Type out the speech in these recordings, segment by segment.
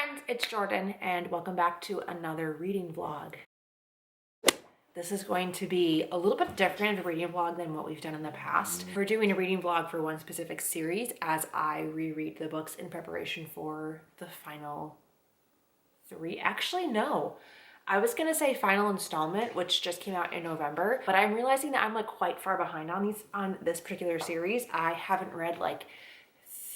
friends, it's Jordan and welcome back to another reading vlog. This is going to be a little bit different of a reading vlog than what we've done in the past. We're doing a reading vlog for one specific series as I reread the books in preparation for the final three. Actually, no. I was gonna say final installment, which just came out in November, but I'm realizing that I'm like quite far behind on this particular series. I haven't read like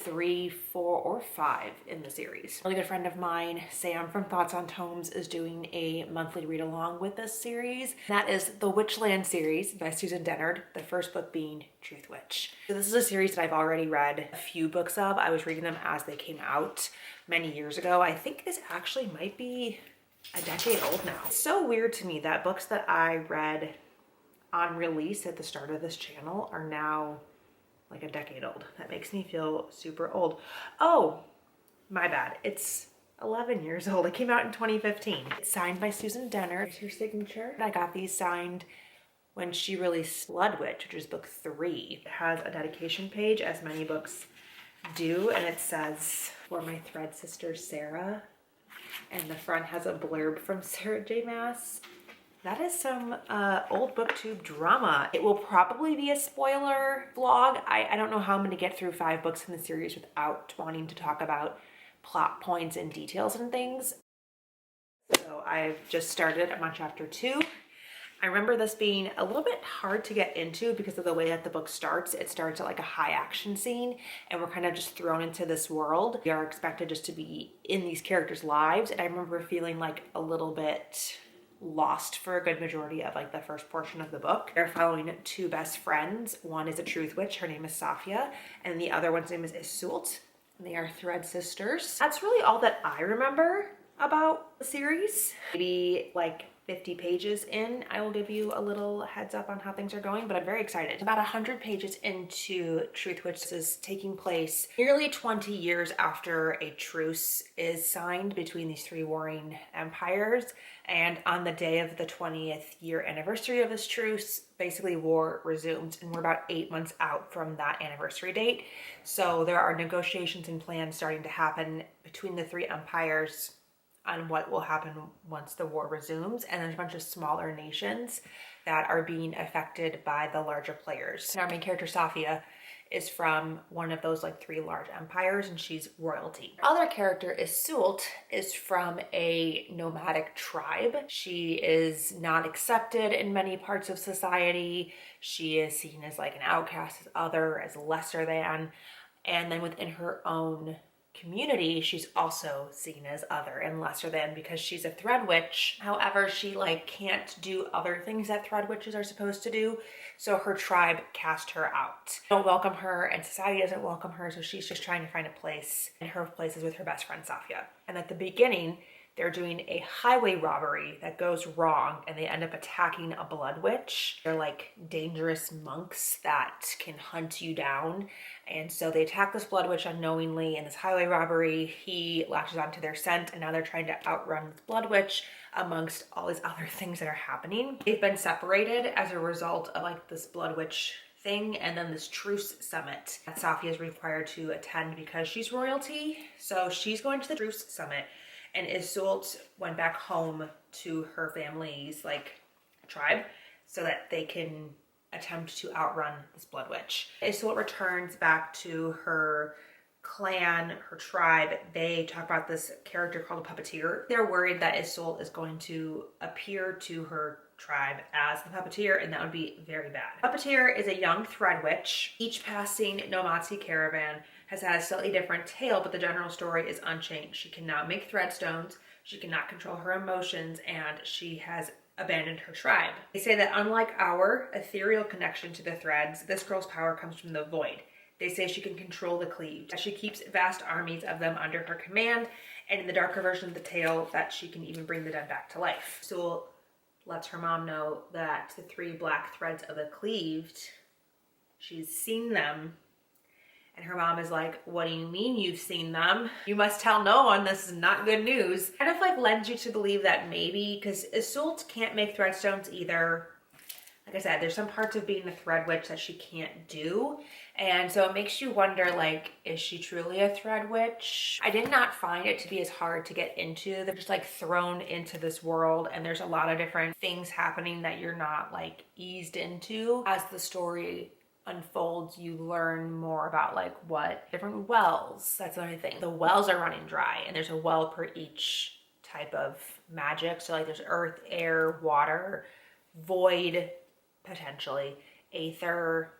3, 4, or 5 in the series. A really good friend of mine, Sam from Thoughts on Tomes, is doing a monthly read along with this series. That is the Witchlands series by Susan Dennard, the first book being Truthwitch. So this is a series that I've already read a few books of. I was reading them as they came out many years ago. I think this actually might be a decade old now. It's so weird to me that books that I read on release at the start of this channel are now like a decade old. That makes me feel super old. Oh, my bad. It's 11 years old. It came out in 2015. It's signed by Susan Dennard. Here's her signature. I got these signed when she released Bloodwitch, which is book 3. It has a dedication page, as many books do, and it says, "For my thread sister, Sarah." And the front has a blurb from Sarah J. Maas. That is some old booktube drama. It will probably be a spoiler vlog. I don't know how I'm gonna get through 5 books in the series without wanting to talk about plot points and details and things. So I've just started. I'm on chapter 2. I remember this being a little bit hard to get into because of the way that the book starts. It starts at like a high action scene and we're kind of just thrown into this world. We are expected just to be in these characters' lives. And I remember feeling like a little bit lost for a good majority of like the first portion of the book. They're following 2 best friends. One is a Truthwitch, her name is Safia, and the other one's name is Iseult, and they are thread sisters. That's really all that I remember about the series. Maybe like 50 pages in, I will give you a little heads up on how things are going, but I'm very excited. About 100 pages into Truthwitch. This is taking place nearly 20 years after a truce is signed between these 3 warring empires. And on the day of the 20th year anniversary of this truce, basically war resumes, and we're about 8 months out from that anniversary date. So there are negotiations and plans starting to happen between the 3 empires on what will happen once the war resumes, and there's a bunch of smaller nations that are being affected by the larger players. And our main character, Safia, is from one of those like 3 large empires, and she's royalty. Our other character, Iseult, is from a nomadic tribe. She is not accepted in many parts of society. She is seen as like an outcast, as other, as lesser than, and then within her own community, she's also seen as other and lesser than because she's a thread witch. However, she like can't do other things that thread witches are supposed to do, so her tribe cast her out. They don't welcome her and society doesn't welcome her, so she's just trying to find a place, and her place is with her best friend Safia. And at the beginning, they're doing a highway robbery that goes wrong and they end up attacking a Bloodwitch. They're like dangerous monks that can hunt you down. And so they attack this Bloodwitch unknowingly in this highway robbery. He latches onto their scent and now they're trying to outrun this Bloodwitch amongst all these other things that are happening. They've been separated as a result of like this Bloodwitch thing and then this truce summit that Safia is required to attend because she's royalty. So she's going to the truce summit. And Iseult went back home to her family's like tribe so that they can attempt to outrun this Bloodwitch. Iseult returns back to her clan, her tribe. They talk about this character called a puppeteer. They're worried that Iseult is going to appear to her tribe as the puppeteer, and that would be very bad. Puppeteer is a young thread witch. Each passing nomadic caravan has had a slightly different tale, but the general story is unchanged. She cannot make threadstones, she cannot control her emotions, and she has abandoned her tribe. They say that unlike our ethereal connection to the threads, this girl's power comes from the void. They say she can control the cleaved. She keeps vast armies of them under her command, and in the darker version of the tale, that she can even bring the dead back to life. So lets her mom know that the 3 black threads of the cleaved, she's seen them. And her mom is like, "What do you mean you've seen them? You must tell no one, this is not good news." Kind of like lends you to believe that maybe, because Iseult can't make threadstones either. Like I said, there's some parts of being a thread witch that she can't do. And so it makes you wonder, like, is she truly a thread witch? I did not find it to be as hard to get into. They're just like thrown into this world, and there's a lot of different things happening that you're not like eased into. As the story unfolds, you learn more about like what different wells. That's another thing. The wells are running dry, and there's a well per each type of magic. So like there's earth, air, water, void, potentially, aether,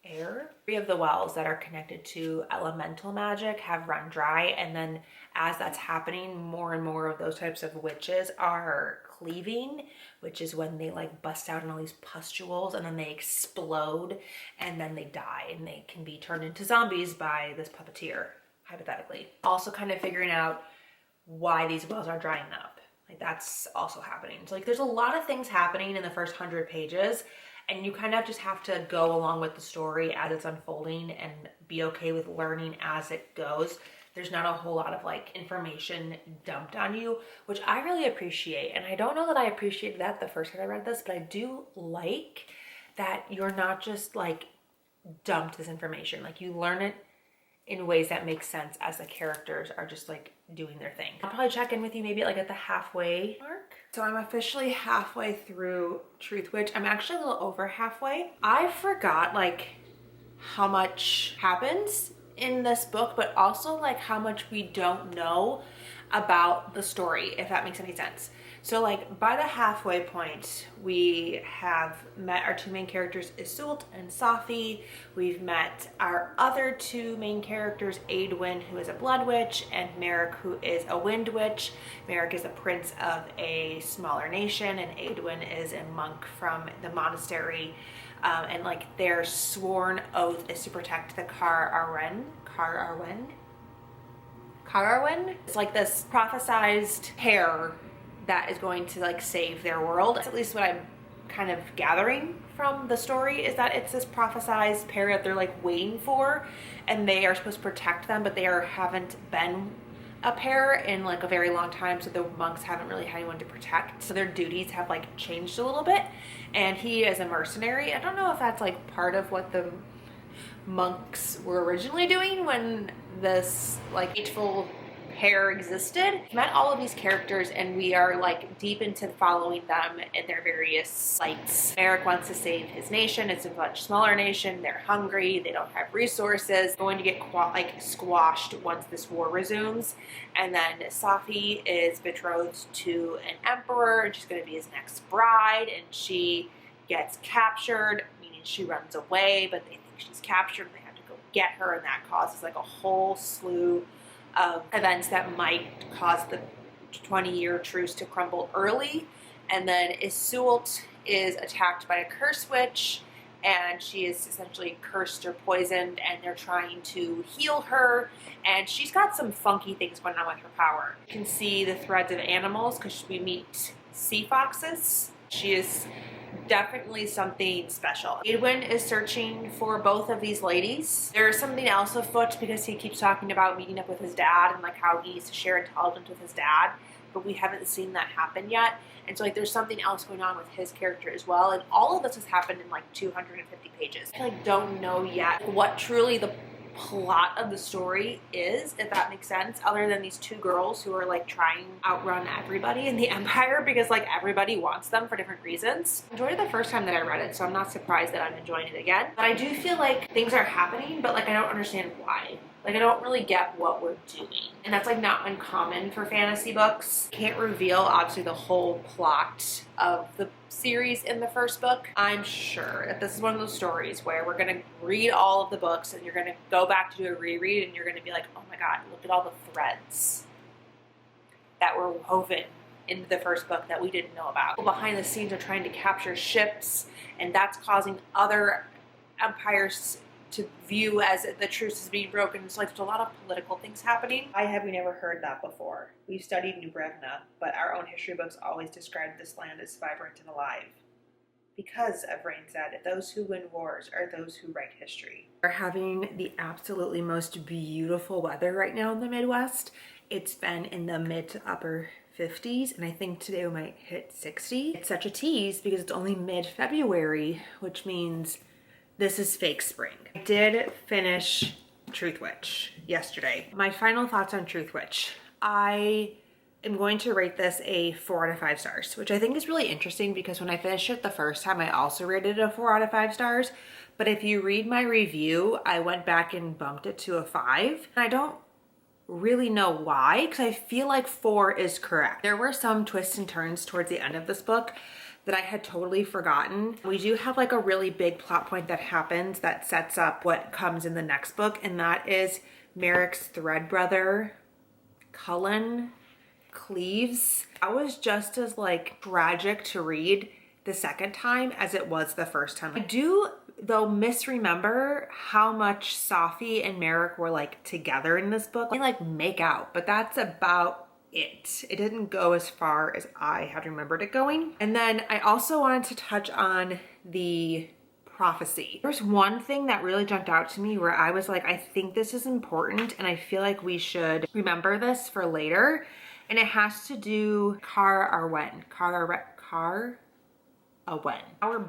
air. 3 of the wells that are connected to elemental magic have run dry, and then as that's happening, more and more of those types of witches are cleaving, which is when they like bust out in all these pustules and then they explode and then they die, and they can be turned into zombies by this puppeteer, hypothetically. Also kind of figuring out why these wells are drying up. Like that's also happening. So like there's a lot of things happening in the first 100 pages, and you kind of just have to go along with the story as it's unfolding and be okay with learning as it goes. There's not a whole lot of like information dumped on you, which I really appreciate. And I don't know that I appreciated that the first time I read this, but I do like that you're not just like dumped this information. Like you learn it in ways that make sense as the characters are just like doing their thing. I'll probably check in with you maybe like at the halfway mark. So I'm officially halfway through Truthwitch. I'm actually a little over halfway. I forgot like how much happens in this book, but also like how much we don't know about the story, if that makes any sense. So like by the halfway point, we have met our 2 main characters, Iseult and Safi. We've met our other 2 main characters, Aedwin, who is a Bloodwitch, and Merrick, who is a Windwitch. Merrick is a prince of a smaller nation, and Aedwin is a monk from the monastery. And like their sworn oath is to protect the Car Arwen. It's like this prophesized pair that is going to like save their world. That's at least what I'm kind of gathering from the story, is that it's this prophesized pair that they're like waiting for, and they are supposed to protect them, but they haven't been a pair in like a very long time, so the monks haven't really had anyone to protect, so their duties have like changed a little bit. And he is a mercenary. I don't know if that's like part of what the monks were originally doing when this like hateful pair existed. We've met all of these characters, and we are like deep into following them in their various sites. Merrick wants to save his nation. It's a much smaller nation. They're hungry. They don't have resources. Going to get squashed once this war resumes. And then Safi is betrothed to an emperor, and she's going to be his next bride, and she gets captured, meaning she runs away, but they think she's captured and they have to go get her, and that causes like a whole slew of events that might cause the 20-year truce to crumble early. And then Iseult is attacked by a curse witch, and she is essentially cursed or poisoned, and they're trying to heal her, and she's got some funky things going on with her power. You can see the threads of animals because we meet sea foxes. She is definitely something special. Aedwin is searching for both of these ladies. There's something else afoot because he keeps talking about meeting up with his dad and like how he needs to share intelligence with his dad, but we haven't seen that happen yet. And so like there's something else going on with his character as well, and all of this has happened in like 250 pages. I like don't know yet what truly the plot of the story is, if that makes sense, other than these 2 girls who are like trying to outrun everybody in the empire because like everybody wants them for different reasons. I enjoyed it the first time that I read it, so I'm not surprised that I'm enjoying it again. But I do feel like things are happening, but like I don't understand why. Like I don't really get what we're doing. And that's like not uncommon for fantasy books. Can't reveal obviously the whole plot of the series in the first book. I'm sure that this is one of those stories where we're gonna read all of the books and you're gonna go back to do a reread and you're gonna be like, oh my god, look at all the threads that were woven into the first book that we didn't know about. Behind the scenes are trying to capture ships, and that's causing other empires to view as the truce is being broken. So like there's a lot of political things happening. Why have we never heard that before? We've studied New Brevna, but our own history books always describe this land as vibrant and alive. Because, Evrain said, those who win wars are those who write history. We're having the absolutely most beautiful weather right now in the Midwest. It's been in the mid to upper 50s, and I think today we might hit 60. It's such a tease because it's only mid-February, which means This is Fake Spring. I did finish Truthwitch yesterday. My final thoughts on Truthwitch. I am going to rate this a 4 out of 5 stars, which I think is really interesting because when I finished it the first time, I also rated it a 4 out of 5 stars. But if you read my review, I went back and bumped it to a 5. And I don't really know why, because I feel like 4 is correct. There were some twists and turns towards the end of this book that I had totally forgotten. We do have like a really big plot point that happens that sets up what comes in the next book, and that is Merrick's thread brother, Cullen, Cleves. That was just as like tragic to read the second time as it was the first time. I do though misremember how much Safi and Merrick were like together in this book. They like make out, but that's about it. It didn't go as far as I had remembered it going. And then I also wanted to touch on the prophecy. There's one thing that really jumped out to me where I was like, I think this is important and I feel like we should remember this for later. And it has to do our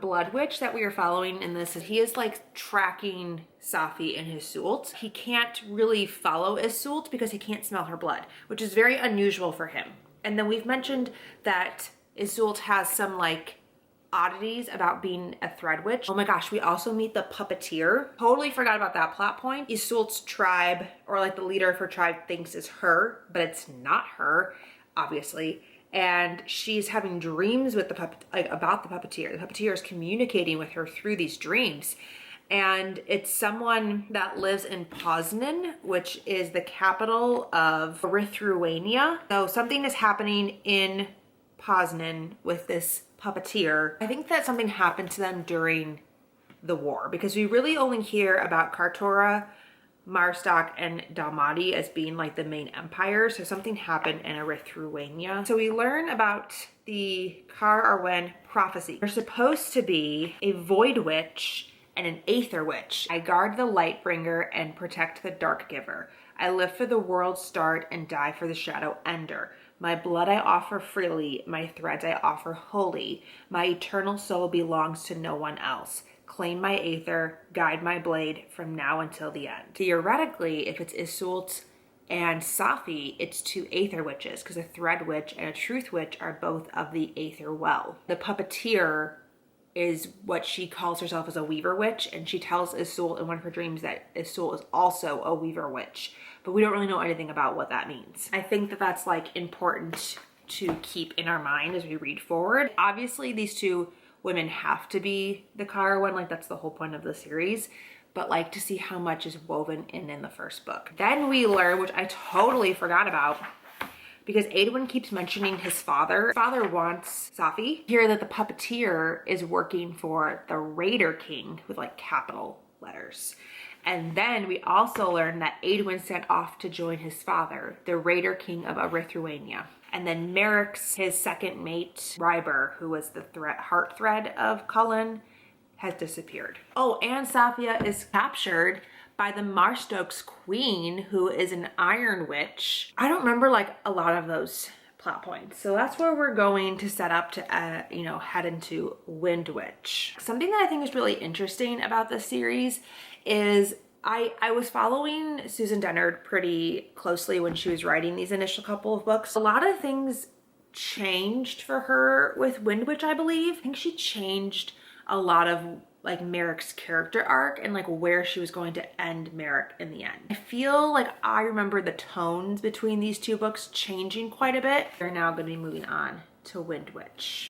Bloodwitch that we are following in this, he is like tracking Safi and Iseult. He can't really follow Iseult because he can't smell her blood, which is very unusual for him. And then we've mentioned that Iseult has some like oddities about being a thread witch. Oh my gosh, we also meet the puppeteer. Totally forgot about that plot point. Iseult's tribe, or like the leader of her tribe, thinks it's her, but it's not her, obviously. And she's having dreams with about the puppeteer. The puppeteer is communicating with her through these dreams. And it's someone that lives in Poznan, which is the capital of Lithuania. So something is happening in Poznan with this puppeteer. I think that something happened to them during the war, because we really only hear about Kartora, Marstock, and Dalmati as being like the main empires. So something happened in Lithuania. So we learn about the Car Arwen prophecy. There's supposed to be a void witch and an aether witch. I guard the light bringer and protect the dark giver. I live for the world's start and die for the shadow ender. My blood I offer freely, my threads I offer wholly. My eternal soul belongs to no one else. Claim my aether, guide my blade from now until the end. Theoretically, if it's Iseult and Safi, it's 2 aether witches, because a thread witch and a truth witch are both of the aether well. The puppeteer is what she calls herself as a weaver witch, and she tells Iseult in one of her dreams that Iseult is also a weaver witch, but we don't really know anything about what that means. I think that that's like important to keep in our mind as we read forward. Obviously, these 2 women have to be the Kara one, like that's the whole point of the series, but like to see how much is woven in the first book. Then we learn, which I totally forgot about, because Aedwin keeps mentioning his father. His father wants Safi. Hear that the puppeteer is working for the Raider King with like capital letters. And then we also learn that Aedwin sent off to join his father, the Raider King of Lithuania. And then Merrick's, his second mate, Ryber, who was the heart thread of Cullen, has disappeared. Oh, and Safia is captured by the Marstok's queen, who is an iron witch. I don't remember like a lot of those plot points. So that's where we're going to set up to, head into Windwitch. Something that I think is really interesting about this series is I was following Susan Dennard pretty closely when she was writing these initial couple of books. A lot of things changed for her with Windwitch, I believe. I think she changed a lot of like Merrick's character arc and like where she was going to end Merrick in the end. I feel like I remember the tones between these 2 books changing quite a bit. We're now going to be moving on to Windwitch.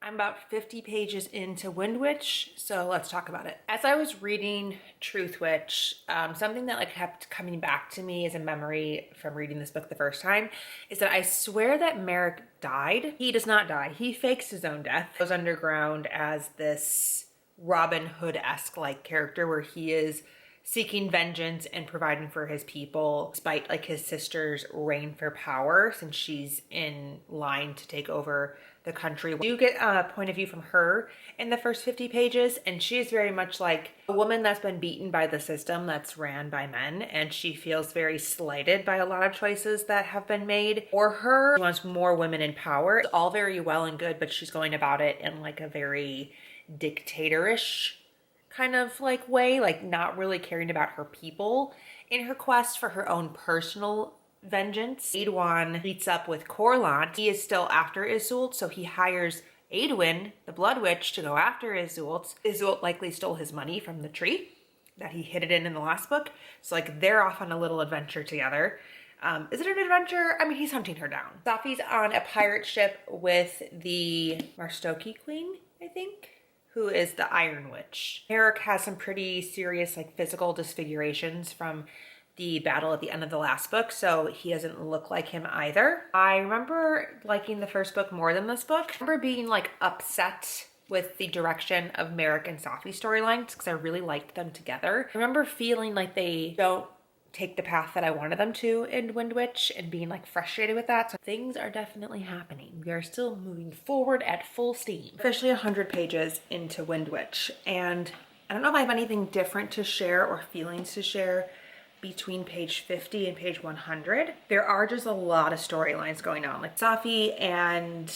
I'm about 50 pages into Windwitch, so let's talk about it. As I was reading Truthwitch, something that like kept coming back to me as a memory from reading this book the first time is that I swear that Merrick died. He does not die. He fakes his own death. He goes underground as this Robin Hood-esque like character where he is seeking vengeance and providing for his people despite like his sister's reign for power, since she's in line to take over the country. You get a point of view from her in the first 50 pages, and she is very much like a woman that's been beaten by the system that's ran by men, and she feels very slighted by a lot of choices that have been made for her. She wants more women in power. It's all very well and good, but she's going about it in like a very dictatorish kind of like way, like not really caring about her people in her quest for her own personal vengeance. Aedwan meets up with Corlant. He is still after Iseult, so he hires Aedwin, the Bloodwitch, to go after Iseult. Iseult likely stole his money from the tree that he hid it in the last book. So like they're off on a little adventure together. Is it an adventure? I mean, he's hunting her down. Safi's on a pirate ship with the Marstoki Queen, I think, who is the Iron Witch. Merrick has some pretty serious like physical disfigurations from the battle at the end of the last book, so he doesn't look like him either. I remember liking the first book more than this book. I remember being like upset with the direction of Merrick and Safi's storylines because I really liked them together. I remember feeling like they don't take the path that I wanted them to in Windwitch and being like frustrated with that. So things are definitely happening. We are still moving forward at full steam. Officially 100 pages into Windwitch, and I don't know if I have anything different to share or feelings to share between page 50 and page 100. There are just a lot of storylines going on. Like Safi and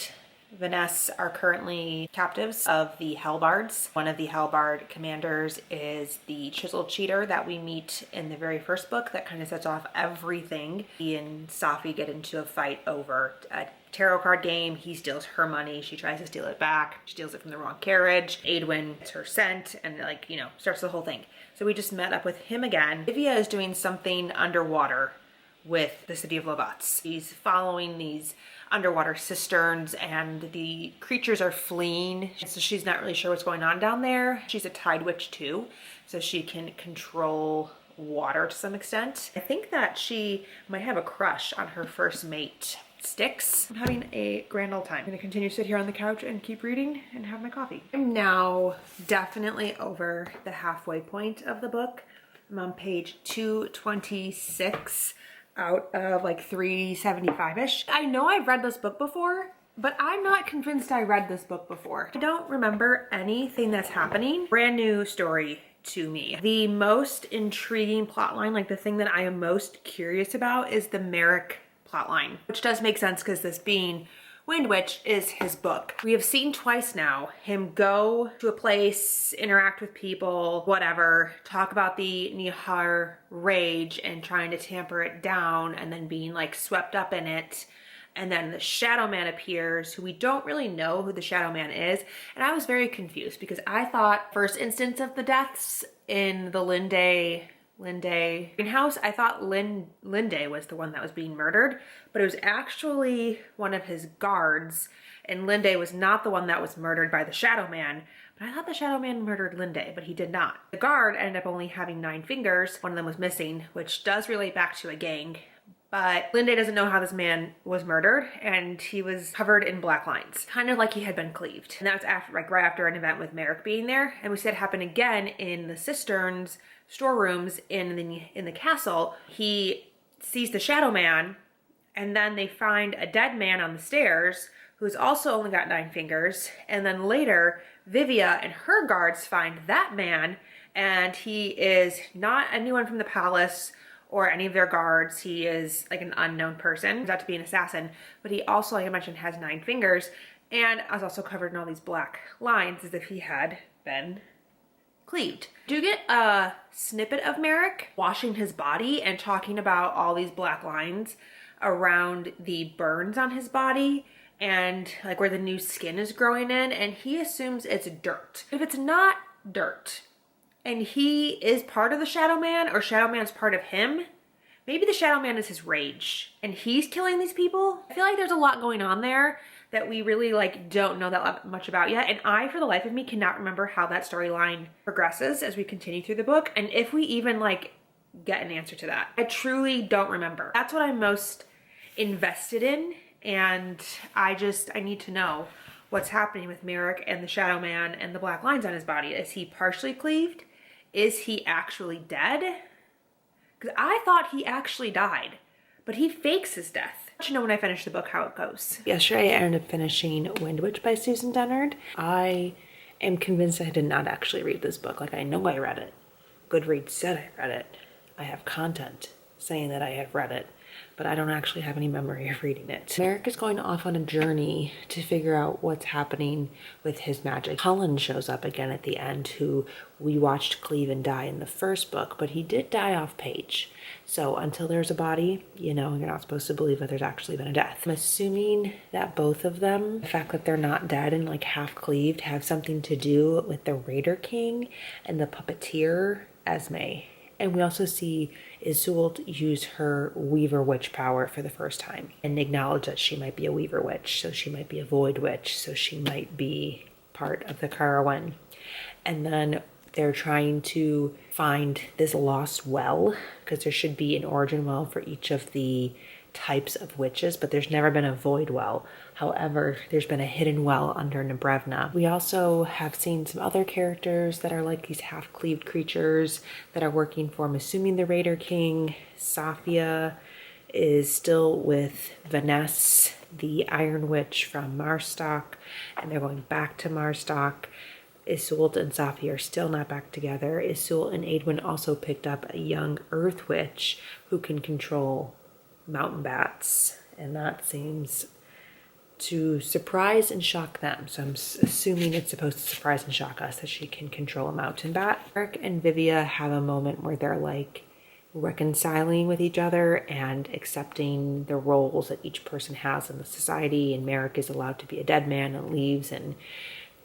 Vanessa are currently captives of the Hellbards. One of the Hellbard commanders is the chiseled cheater that we meet in the very first book that kind of sets off everything. He and Safi get into a fight over a tarot card game. He steals her money. She tries to steal it back. She steals it from the wrong carriage. Aedwin gets her scent and like, you know, starts the whole thing. So we just met up with him again. Vivia is doing something underwater with the city of Lovatz. He's following these underwater cisterns and the creatures are fleeing. So she's not really sure what's going on down there. She's a tide witch too, so she can control water to some extent. I think that she might have a crush on her first mate, Styx. I'm having a grand old time. I'm gonna continue to sit here on the couch and keep reading and have my coffee. I'm now definitely over the halfway point of the book. I'm on page 226 out of like 375-ish. I know I've read this book before, but I'm not convinced I read this book before. I don't remember anything that's happening. Brand new story to me. The most intriguing plotline, like the thing that I am most curious about, is the Merrick plotline, which does make sense because this being Windwitch is his book. We have seen twice now him go to a place, interact with people, whatever, talk about the Nihar rage and trying to tamper it down and then being like swept up in it. And then the Shadow Man appears, who we don't really know who the Shadow Man is. And I was very confused because I thought first instance of the deaths in the Linde greenhouse, I thought Linde was the one that was being murdered, but it was actually one of his guards, and Linde was not the one that was murdered by the Shadow Man, but I thought the Shadow Man murdered Linde, but he did not. The guard ended up only having 9 fingers. One of them was missing, which does relate back to a gang, but Linde doesn't know how this man was murdered, and he was covered in black lines, kind of like he had been cleaved. And that was after, like right after an event with Merrick being there, and we see it happen again in the cisterns storerooms in the castle. He sees the Shadow Man, and then they find a dead man on the stairs who's also only got 9 fingers. And then later, Vivia and her guards find that man, and he is not anyone from the palace or any of their guards. He is like an unknown person. He's out to be an assassin, but he also, like I mentioned, has 9 fingers, and is also covered in all these black lines as if he had been cleaved. Do you get a snippet of Merrick washing his body and talking about all these black lines around the burns on his body and like where the new skin is growing in, and he assumes it's dirt. If it's not dirt and he is part of the Shadow Man, or Shadow Man's part of him, maybe the Shadow Man is his rage and he's killing these people. I feel like there's a lot going on there that we really like don't know that much about yet, and I, for the life of me, cannot remember how that storyline progresses as we continue through the book, and if we even like get an answer to that. I truly don't remember. That's what I'm most invested in, and I need to know what's happening with Merrick and the Shadow Man and the black lines on his body. Is he partially cleaved? Is he actually dead? Because I thought he actually died, but he fakes his death. I'll let you know when I finish the book how it goes. Yesterday I ended up finishing Windwitch by Susan Dennard. I am convinced I did not actually read this book. Like, I know I read it. Goodreads said I read it. I have content saying that I have read it. but I don't actually have any memory of reading it. Merrick is going off on a journey to figure out what's happening with his magic. Cullen shows up again at the end, who we watched cleave and die in the first book, but he did die off page. So until there's a body, you know, you're not supposed to believe that there's actually been a death. I'm assuming that both of them, the fact that they're not dead and like half cleaved, have something to do with the Raider King and the puppeteer Esme. And we also see Isolde use her Weaver Witch power for the first time and acknowledge that she might be a Weaver Witch, so she might be a Void Witch, so she might be part of the Carawan. And then they're trying to find this lost well, because there should be an origin well for each of the types of witches, but there's never been a void well. However, there's been a hidden well under Nebrevna. We also have seen some other characters that are like these half-cleaved creatures that are working for, I'm assuming, the Raider King. Safia is still with Vanessa, the Iron Witch from Marstock, and they're going back to Marstock. Isolde and Safia are still not back together. Isolde and Aedwin also picked up a young Earth Witch who can control mountain bats, and that seems to surprise and shock them. So I'm assuming it's supposed to surprise and shock us that she can control a mountain bat. Merrick and Vivia have a moment where they're like reconciling with each other and accepting the roles that each person has in the society, and Merrick is allowed to be a dead man and leaves and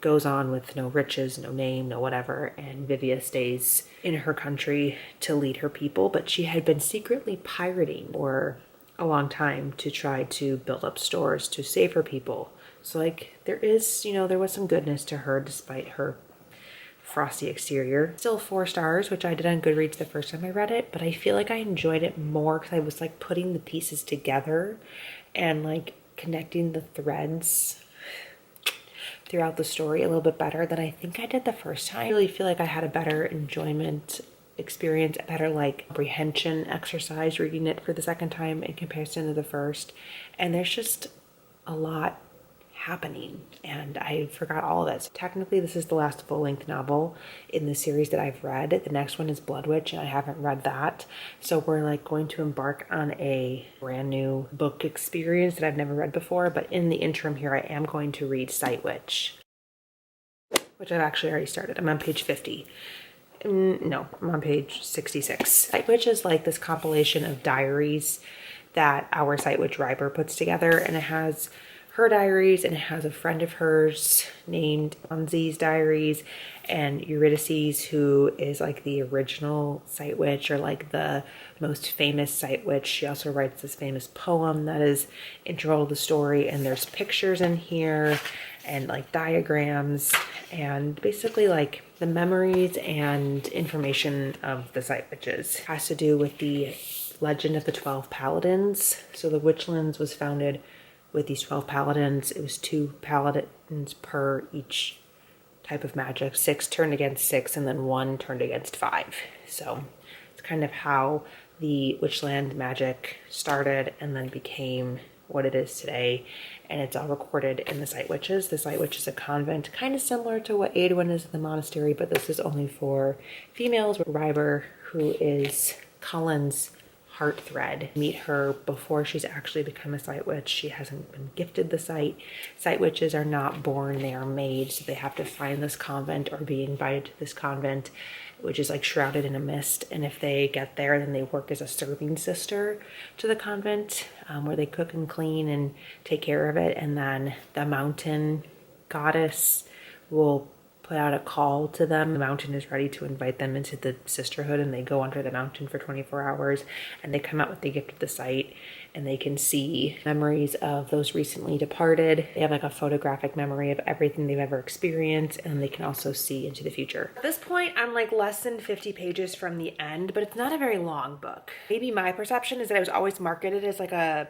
goes on with no riches, no name, no whatever, and Vivia stays in her country to lead her people, but she had been secretly pirating for a long time to try to build up stores to save her people. So like there is, you know, there was some goodness to her despite her frosty exterior. Still 4 stars, which I did on Goodreads the first time I read it, but I feel like I enjoyed it more because I was like putting the pieces together and like connecting the threads throughout the story a little bit better than I think I did the first time. I really feel like I had a better enjoyment experience, a better like comprehension exercise reading it for the second time in comparison to the first. And there's just a lot happening and I forgot all of it. So technically this is the last full-length novel in the series that I've read. The next one is Bloodwitch and I haven't read that. So we're like going to embark on a brand new book experience that I've never read before. But in the interim here, I am going to read Sightwitch, which I've actually already started. I'm on page 50. No, I'm on page 66. Sightwitch is like this compilation of diaries that our Sightwitch Riber puts together, and it has her diaries and it has a friend of hers named Anzi's diaries, and Eurydice, who is like the original Sightwitch or like the most famous Sightwitch. She also writes this famous poem that is integral to the story, and there's pictures in here and like diagrams and basically like the memories and information of the Sightwitches. It has to do with the legend of the 12 paladins. So the Witchlands was founded with these 12 paladins. It was 2 paladins per each type of magic. 6 turned against 6 and then 1 turned against 5. So it's kind of how the Witchland magic started and then became what it is today. And it's all recorded in the Sightwitches. The Sightwitch is a convent, kind of similar to what Aedwin is in the monastery, but this is only for females. Riber, who is Cullen's heart thread. Meet her before she's actually become a Sightwitch. She hasn't been gifted the sight. Sightwitches are not born, they are made, so they have to find this convent or be invited to this convent, which is like shrouded in a mist. And if they get there, then they work as a serving sister to the convent, where they cook and clean and take care of it. And then the mountain goddess will put out a call to them. The mountain is ready to invite them into the sisterhood, and they go under the mountain for 24 hours and they come out with the gift of the sight, and they can see memories of those recently departed. They have like a photographic memory of everything they've ever experienced, and they can also see into the future. At this point, I'm like less than 50 pages from the end, but it's not a very long book. Maybe my perception is that it was always marketed as like a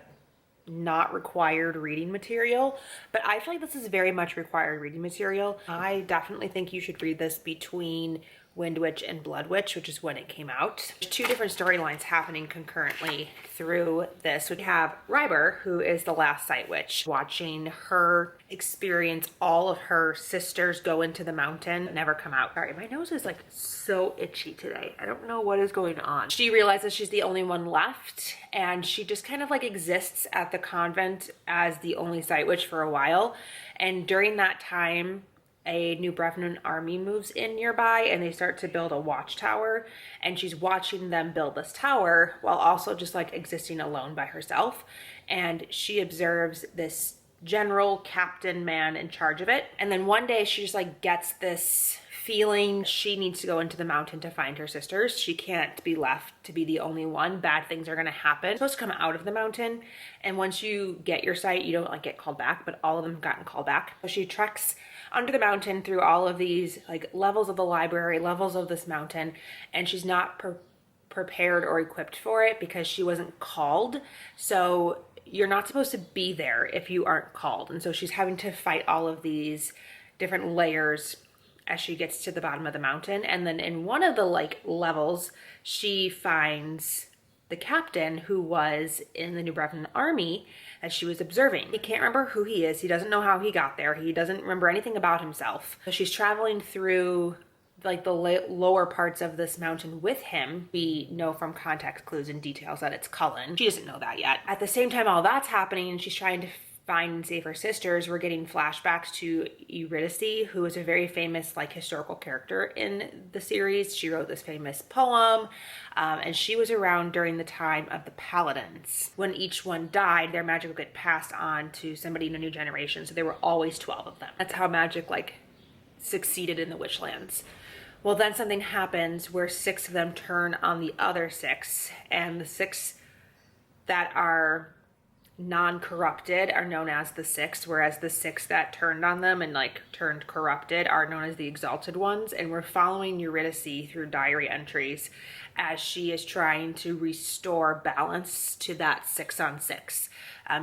not required reading material, but I feel like this is very much required reading material. I definitely think you should read this between Windwitch and Bloodwitch, which is when it came out. There's two different storylines happening concurrently through this. We have Ryber, who is the last Sightwitch, watching her experience all of her sisters go into the mountain, never come out. Sorry, my nose is like so itchy today. I don't know what is going on. She realizes she's the only one left, and she just kind of like exists at the convent as the only Sightwitch for a while. And during that time, a New Brevnon army moves in nearby, and they start to build a watchtower, and she's watching them build this tower while also just like existing alone by herself. And she observes this general captain man in charge of it, and then one day she just like gets this feeling she needs to go into the mountain to find her sisters. She can't be left to be the only one. Bad things are going to happen. She's supposed to come out of the mountain, and once you get your sight, you don't like get called back, but all of them have gotten called back. So she treks under the mountain through all of these like levels of the library, levels of this mountain, and she's not prepared or equipped for it because she wasn't called. So you're not supposed to be there if you aren't called. And so she's having to fight all of these different layers as she gets to the bottom of the mountain. And then in one of the like levels, she finds the captain who was in the New Brevnon army that she was observing. He can't remember who he is. He doesn't know how he got there. He doesn't remember anything about himself. So she's traveling through like the lower parts of this mountain with him. We know from context clues and details that it's Cullen. She doesn't know that yet. At the same time all that's happening and she's trying to find and save her sisters, we're getting flashbacks to Eurydice, who is a very famous like historical character in the series. She wrote this famous poem, and she was around during the time of the Paladins. When each one died, their magic would get passed on to somebody in a new generation, so there were always 12 of them. That's how magic like succeeded in the Witchlands. Well, then something happens where 6 of them turn on the other 6, and the 6 that are non-corrupted are known as the 6, whereas the 6 that turned on them and like turned corrupted are known as the exalted ones. And we're following Eurydice through diary entries as she is trying to restore balance to that 6-on-6.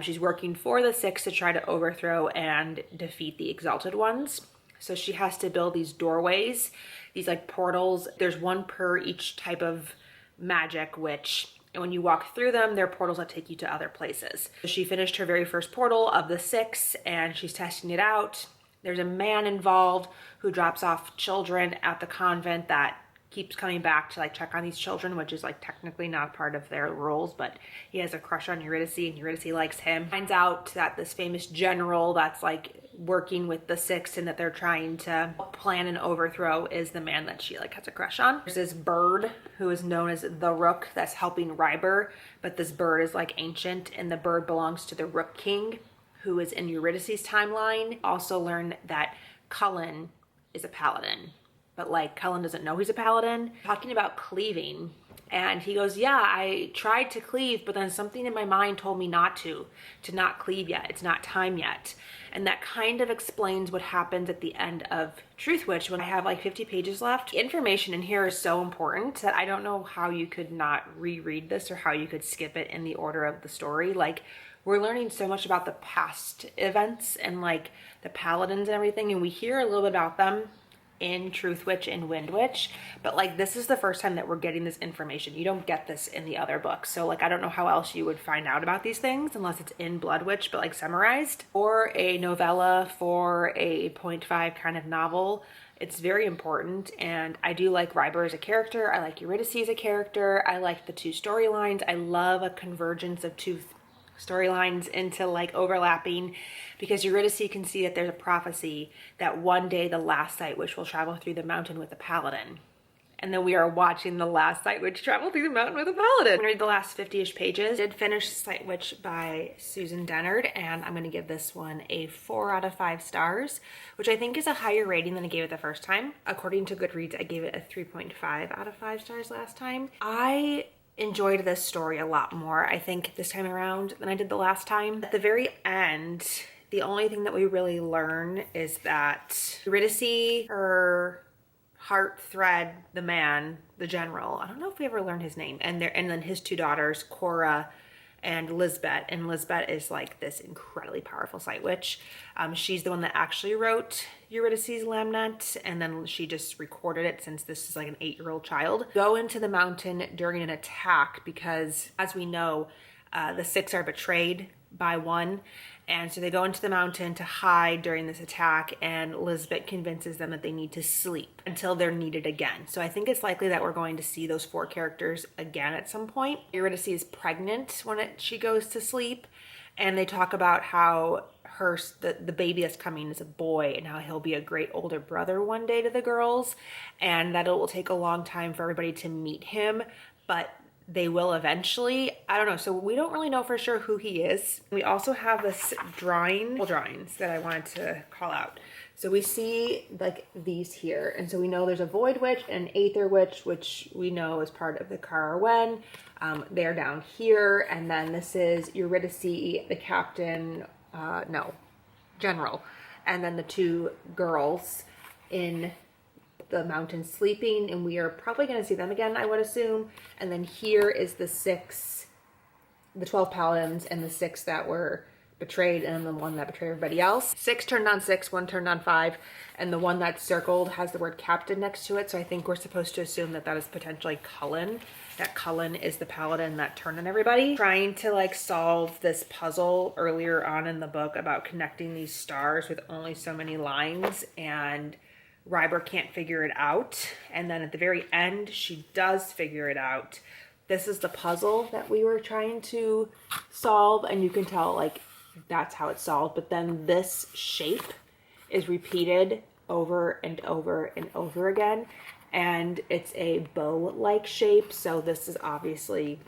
She's working for the 6 to try to overthrow and defeat the exalted ones. So she has to build these doorways, these like portals. There's one per each type of magic witch. And when you walk through them, they're portals that take you to other places. So she finished her very first portal of the 6 and she's testing it out. There's a man involved who drops off children at the convent that keeps coming back to like check on these children, which is like technically not part of their roles, but he has a crush on Eurydice and Eurydice likes him. Finds out that this famous general that's like working with the 6 and that they're trying to plan an overthrow is the man that she like has a crush on. There's this bird who is known as the Rook that's helping Ryber, but this bird is like ancient and the bird belongs to the Rook King, who is in Eurydice's timeline. Also learn that Cullen is a paladin, but like Cullen doesn't know he's a paladin. Talking about cleaving, and he goes, yeah, I tried to cleave, but then something in my mind told me not to not cleave yet. It's not time yet. And that kind of explains what happens at the end of Truthwitch when I have like 50 pages left. The information in here is so important that I don't know how you could not reread this or how you could skip it in the order of the story. Like, we're learning so much about the past events and like the paladins and everything, and we hear a little bit about them in Truthwitch and Windwitch, but like this is the first time that we're getting this information. You don't get this in the other books, so like I don't know how else you would find out about these things unless it's in Bloodwitch but like summarized. For a novella, for a 0.5 kind of novel, it's very important. And I do like Ryber as a character. I like Eurydice as a character. I like the 2 storylines. I love a convergence of 2 storylines into like overlapping, because Eurydice can see that there's a prophecy that one day the last Sightwitch will travel through the mountain with a paladin. And then we are watching the last Sightwitch travel through the mountain with a paladin. I'm gonna read the last 50-ish pages. I did finish Sightwitch by Susan Dennard, and I'm gonna give this one a 4 out of 5 stars, which I think is a higher rating than I gave it the first time. According to Goodreads, I gave it a 3.5 out of 5 stars last time. I enjoyed this story a lot more, I think, this time around than I did the last time. At the very end, the only thing that we really learn is that Eurydice, her heart thread, the man, the general, I don't know if we ever learned his name, and then his 2 daughters, Cora and Lisbeth. And Lisbeth is like this incredibly powerful Sightwitch. She's the one that actually wrote Eurydice's Lamnet, and then she just recorded it since this is like an 8-year-old child. Go into the mountain during an attack because, as we know, the 6 are betrayed by 1. And so they go into the mountain to hide during this attack, and Lisbeth convinces them that they need to sleep until they're needed again. So I think it's likely that we're going to see those 4 characters again at some point. Eurydice is pregnant when she goes to sleep, and they talk about how the baby that's coming is a boy and how he'll be a great older brother one day to the girls, and that it will take a long time for everybody to meet him, but they will eventually. I don't know. So we don't really know for sure who he is. We also have this drawings that I wanted to call out. So we see like these here. And so we know there's a Void Witch and an Aether Witch, which we know is part of the Carwen. They're down here. And then this is Eurydice, the captain, general. And then the 2 girls in the mountain sleeping, and we are probably going to see them again, I would assume. And then here is the 12 paladins and the 6 that were betrayed, and the 1 that betrayed everybody else. 6 turned on 6, 1 turned on 5, and the one that's circled has the word captain next to it, so I think we're supposed to assume that that is potentially Cullen. That Cullen is the paladin that turned on everybody. Trying to like solve this puzzle earlier on in the book about connecting these stars with only so many lines, and Ryber can't figure it out. And then at the very end, she does figure it out. This is the puzzle that we were trying to solve, and you can tell like that's how it's solved. But then this shape is repeated over and over and over again, and it's a bow-like shape. So this is obviously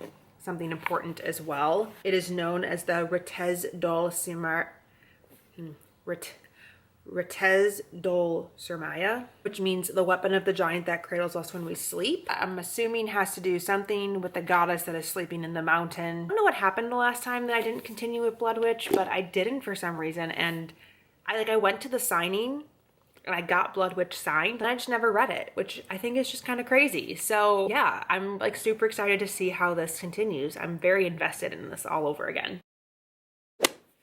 something important as well. It is known as the Retez Dol Surmaya, which means the weapon of the giant that cradles us when we sleep. I'm assuming has to do something with the goddess that is sleeping in the mountain. I don't know what happened the last time that I didn't continue with Bloodwitch, but I didn't for some reason. And I went to the signing and I got Bloodwitch signed, and I just never read it, which I think is just kind of crazy. So yeah, I'm like super excited to see how this continues. I'm very invested in this all over again.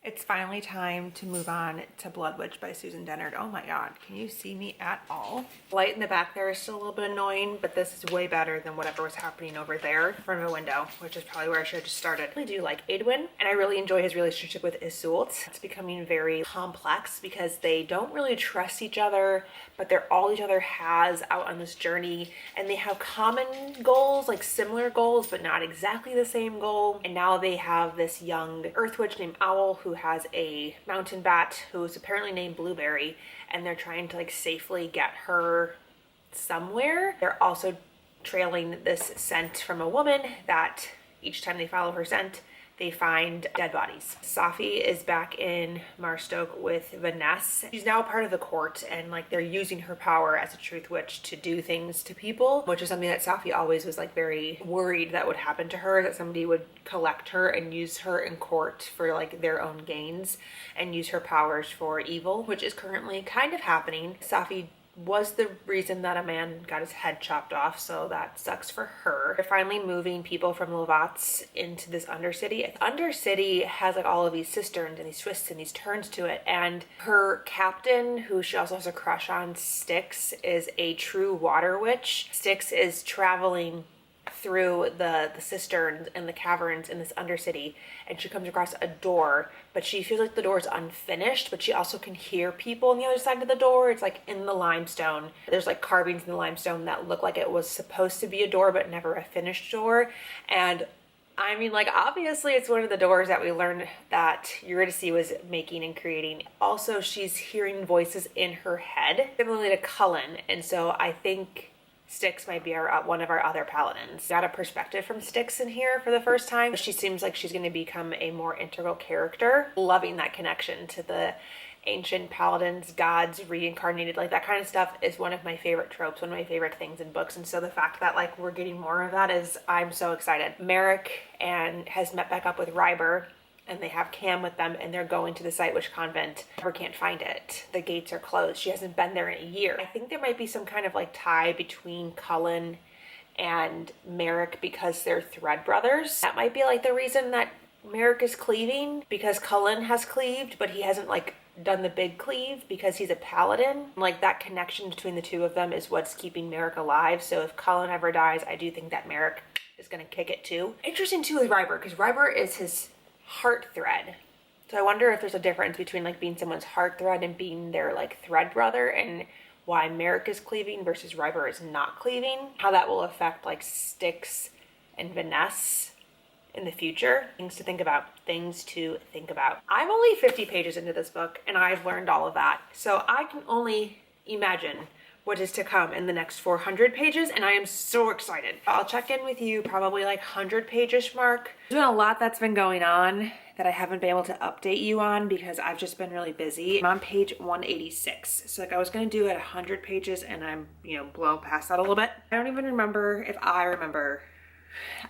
It's finally time to move on to Bloodwitch by Susan Dennard. Oh my god, can you see me at all? The light in the back there is still a little bit annoying, but this is way better than whatever was happening over there in front of a window, which is probably where I should have just started. I really do like Edwin, and I really enjoy his relationship with Iseult. It's becoming very complex because they don't really trust each other, but they're all each other has out on this journey, and they have common goals, like similar goals, but not exactly the same goal. And now they have this young Earth Witch named Owl who has a mountain bat who is apparently named Blueberry, and they're trying to like safely get her somewhere. They're also trailing this scent from a woman that each time they follow her scent, they find dead bodies. Safi is back in Marstoke with Vanessa. She's now a part of the court, and like they're using her power as a truth witch to do things to people, which is something that Safi always was like very worried that would happen to her, that somebody would collect her and use her in court for like their own gains and use her powers for evil, which is currently kind of happening. Safi was the reason that a man got his head chopped off, so that sucks for her. They're finally moving people from Lovatz into this Undercity. Undercity has like all of these cisterns and these twists and these turns to it, and her captain, who she also has a crush on, Styx, is a true water witch. Styx is traveling through the cisterns and the caverns in this Undercity, and she comes across a door, but she feels like the door is unfinished, but she also can hear people on the other side of the door. It's like in the limestone. There's like carvings in the limestone that look like it was supposed to be a door but never a finished door. And I mean, like, obviously it's one of the doors that we learned that Eurydice was making and creating. Also, she's hearing voices in her head, similarly to Cullen, and so I think Styx might be one of our other paladins. Got a perspective from Styx in here for the first time. She seems like she's going to become a more integral character. Loving that connection to the ancient paladins, gods, reincarnated, like that kind of stuff is one of my favorite tropes, one of my favorite things in books. And so the fact that like we're getting more of that is, I'm so excited. Merrick has met back up with Ryber, and they have Cam with them, and they're going to the Sightwitch convent. Ryber can't find it. The gates are closed. She hasn't been there in a year. I think there might be some kind of like tie between Cullen and Merrick because they're thread brothers. That might be like the reason that Merrick is cleaving because Cullen has cleaved, but he hasn't like done the big cleave because he's a paladin. Like that connection between the two of them is what's keeping Merrick alive. So if Cullen ever dies, I do think that Merrick is gonna kick it too. Interesting too with Ryber, because Ryber is his heart thread. So I wonder if there's a difference between like being someone's heart thread and being their like thread brother, and why Merrick is cleaving versus Ryber is not cleaving. How that will affect like Styx and Vanessa in the future. Things to think about. Things to think about. I'm only 50 pages into this book and I've learned all of that. So I can only imagine what is to come in the next 400 pages, and I am so excited. I'll check in with you probably like 100 pages mark. There's been a lot that's been going on that I haven't been able to update you on because I've just been really busy. I'm on page 186. So like I was gonna do it 100 pages and I'm, you know, blown past that a little bit. I don't even remember if I remember.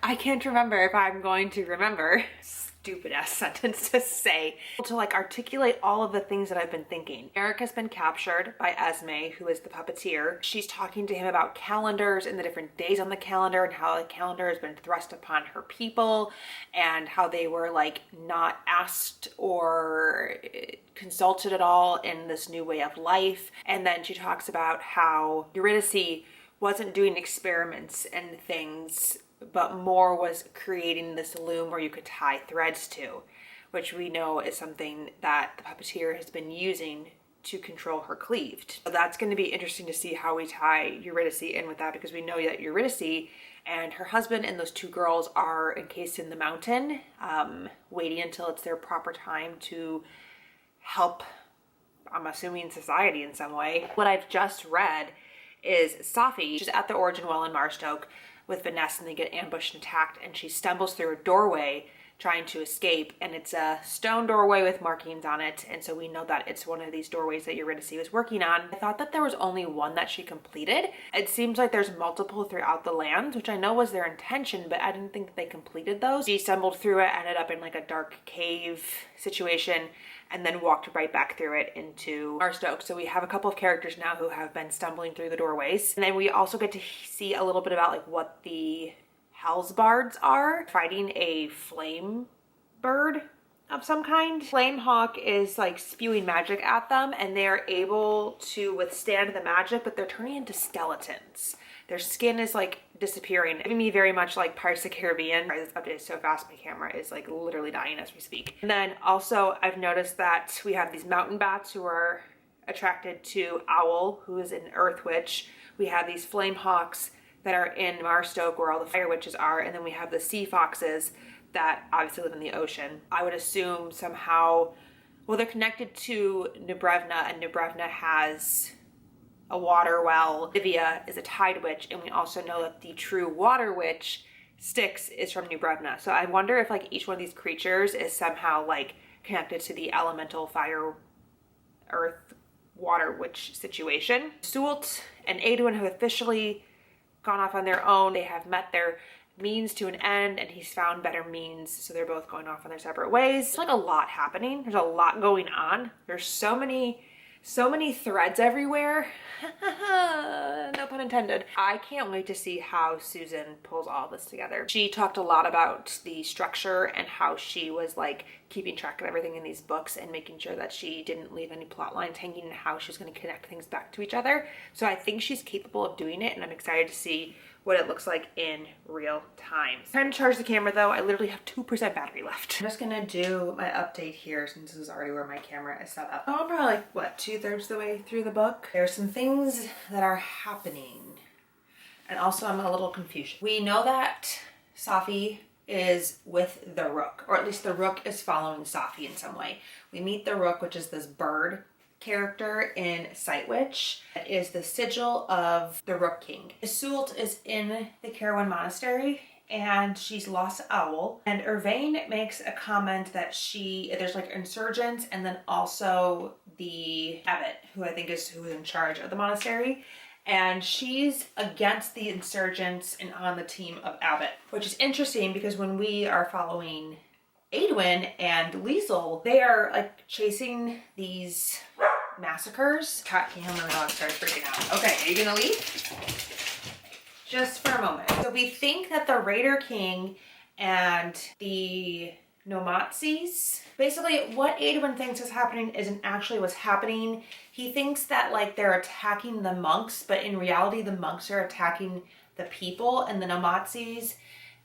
I can't remember if I'm going to remember. Stupid ass sentence to say. To like articulate all of the things that I've been thinking. Eric has been captured by Esme, who is the puppeteer. She's talking to him about calendars and the different days on the calendar and how the calendar has been thrust upon her people and how they were like not asked or consulted at all in this new way of life. And then she talks about how Eurydice wasn't doing experiments and things, but more was creating this loom where you could tie threads to, which we know is something that the puppeteer has been using to control her cleaved. So that's going to be interesting to see how we tie Eurydice in with that, because we know that Eurydice and her husband and those two girls are encased in the mountain, waiting until it's their proper time to help, I'm assuming, society in some way. What I've just read is Safi, she's at the Origin Well in Marstoke with Vanessa, and they get ambushed and attacked, and she stumbles through a doorway trying to escape, and it's a stone doorway with markings on it, and so we know that it's one of these doorways that Eurydice was working on. I thought that there was only one that she completed. It seems like there's multiple throughout the lands, which I know was their intention, but I didn't think that they completed those. She stumbled through it, ended up in like a dark cave situation, and then walked right back through it into Marstoke. So we have a couple of characters now who have been stumbling through the doorways. And then we also get to see a little bit about like what the Hellsbards are, fighting a flame bird of some kind. Flame Hawk is like spewing magic at them, and they're able to withstand the magic, but they're turning into skeletons. Their skin is like disappearing, giving me very much like Pirates of the Caribbean. This update is so fast, my camera is like literally dying as we speak. And then also I've noticed that we have these mountain bats who are attracted to Owl, who is an Earth Witch. We have these flame hawks that are in Marstoke where all the fire witches are, and then we have the sea foxes that obviously live in the ocean. I would assume somehow, well, they're connected to New Brevna, and New Brevna has a water well. Livia is a tide witch, and we also know that the true water witch, Styx, is from New Brevna. So I wonder if like each one of these creatures is somehow like connected to the elemental fire, earth, water witch situation. Sult and Aedwin have officially gone off on their own. They have met their means to an end, and he's found better means, so they're both going off on their separate ways. There's like a lot happening. There's a lot going on. There's so many threads everywhere. No pun intended. I can't wait to see how Susan pulls all this together. She talked a lot about the structure and how she was like keeping track of everything in these books and making sure that she didn't leave any plot lines hanging, and how she's going to connect things back to each other. So I think she's capable of doing it, and I'm excited to see what it looks like in real time. Time to charge the camera though. I literally have 2% battery left. I'm just gonna do my update here since this is already where my camera is set up. Oh, I'm probably like, what, 2/3 the way through the book? There's some things that are happening, and also I'm a little confused. We know that Safi is with the Rook, or at least the Rook is following Safi in some way. We meet the Rook, which is this bird character in Sightwitch. It is the sigil of the Rook King. Iseult is in the Carowin Monastery, and she's lost Owl. And Irvain makes a comment that there's like insurgents, and then also the abbot, who I think is who's in charge of the monastery. And she's against the insurgents and on the team of Abbott, which is interesting because when we are following Aedwin and Liesel, they are like chasing these massacres. Cat came home and the dog started freaking out. Okay, are you gonna leave? Just for a moment. So we think that the Raider King and the Nomazis. Basically, what Edwin thinks is happening isn't actually what's happening. He thinks that like they're attacking the monks, but in reality, the monks are attacking the people, and the Nomazis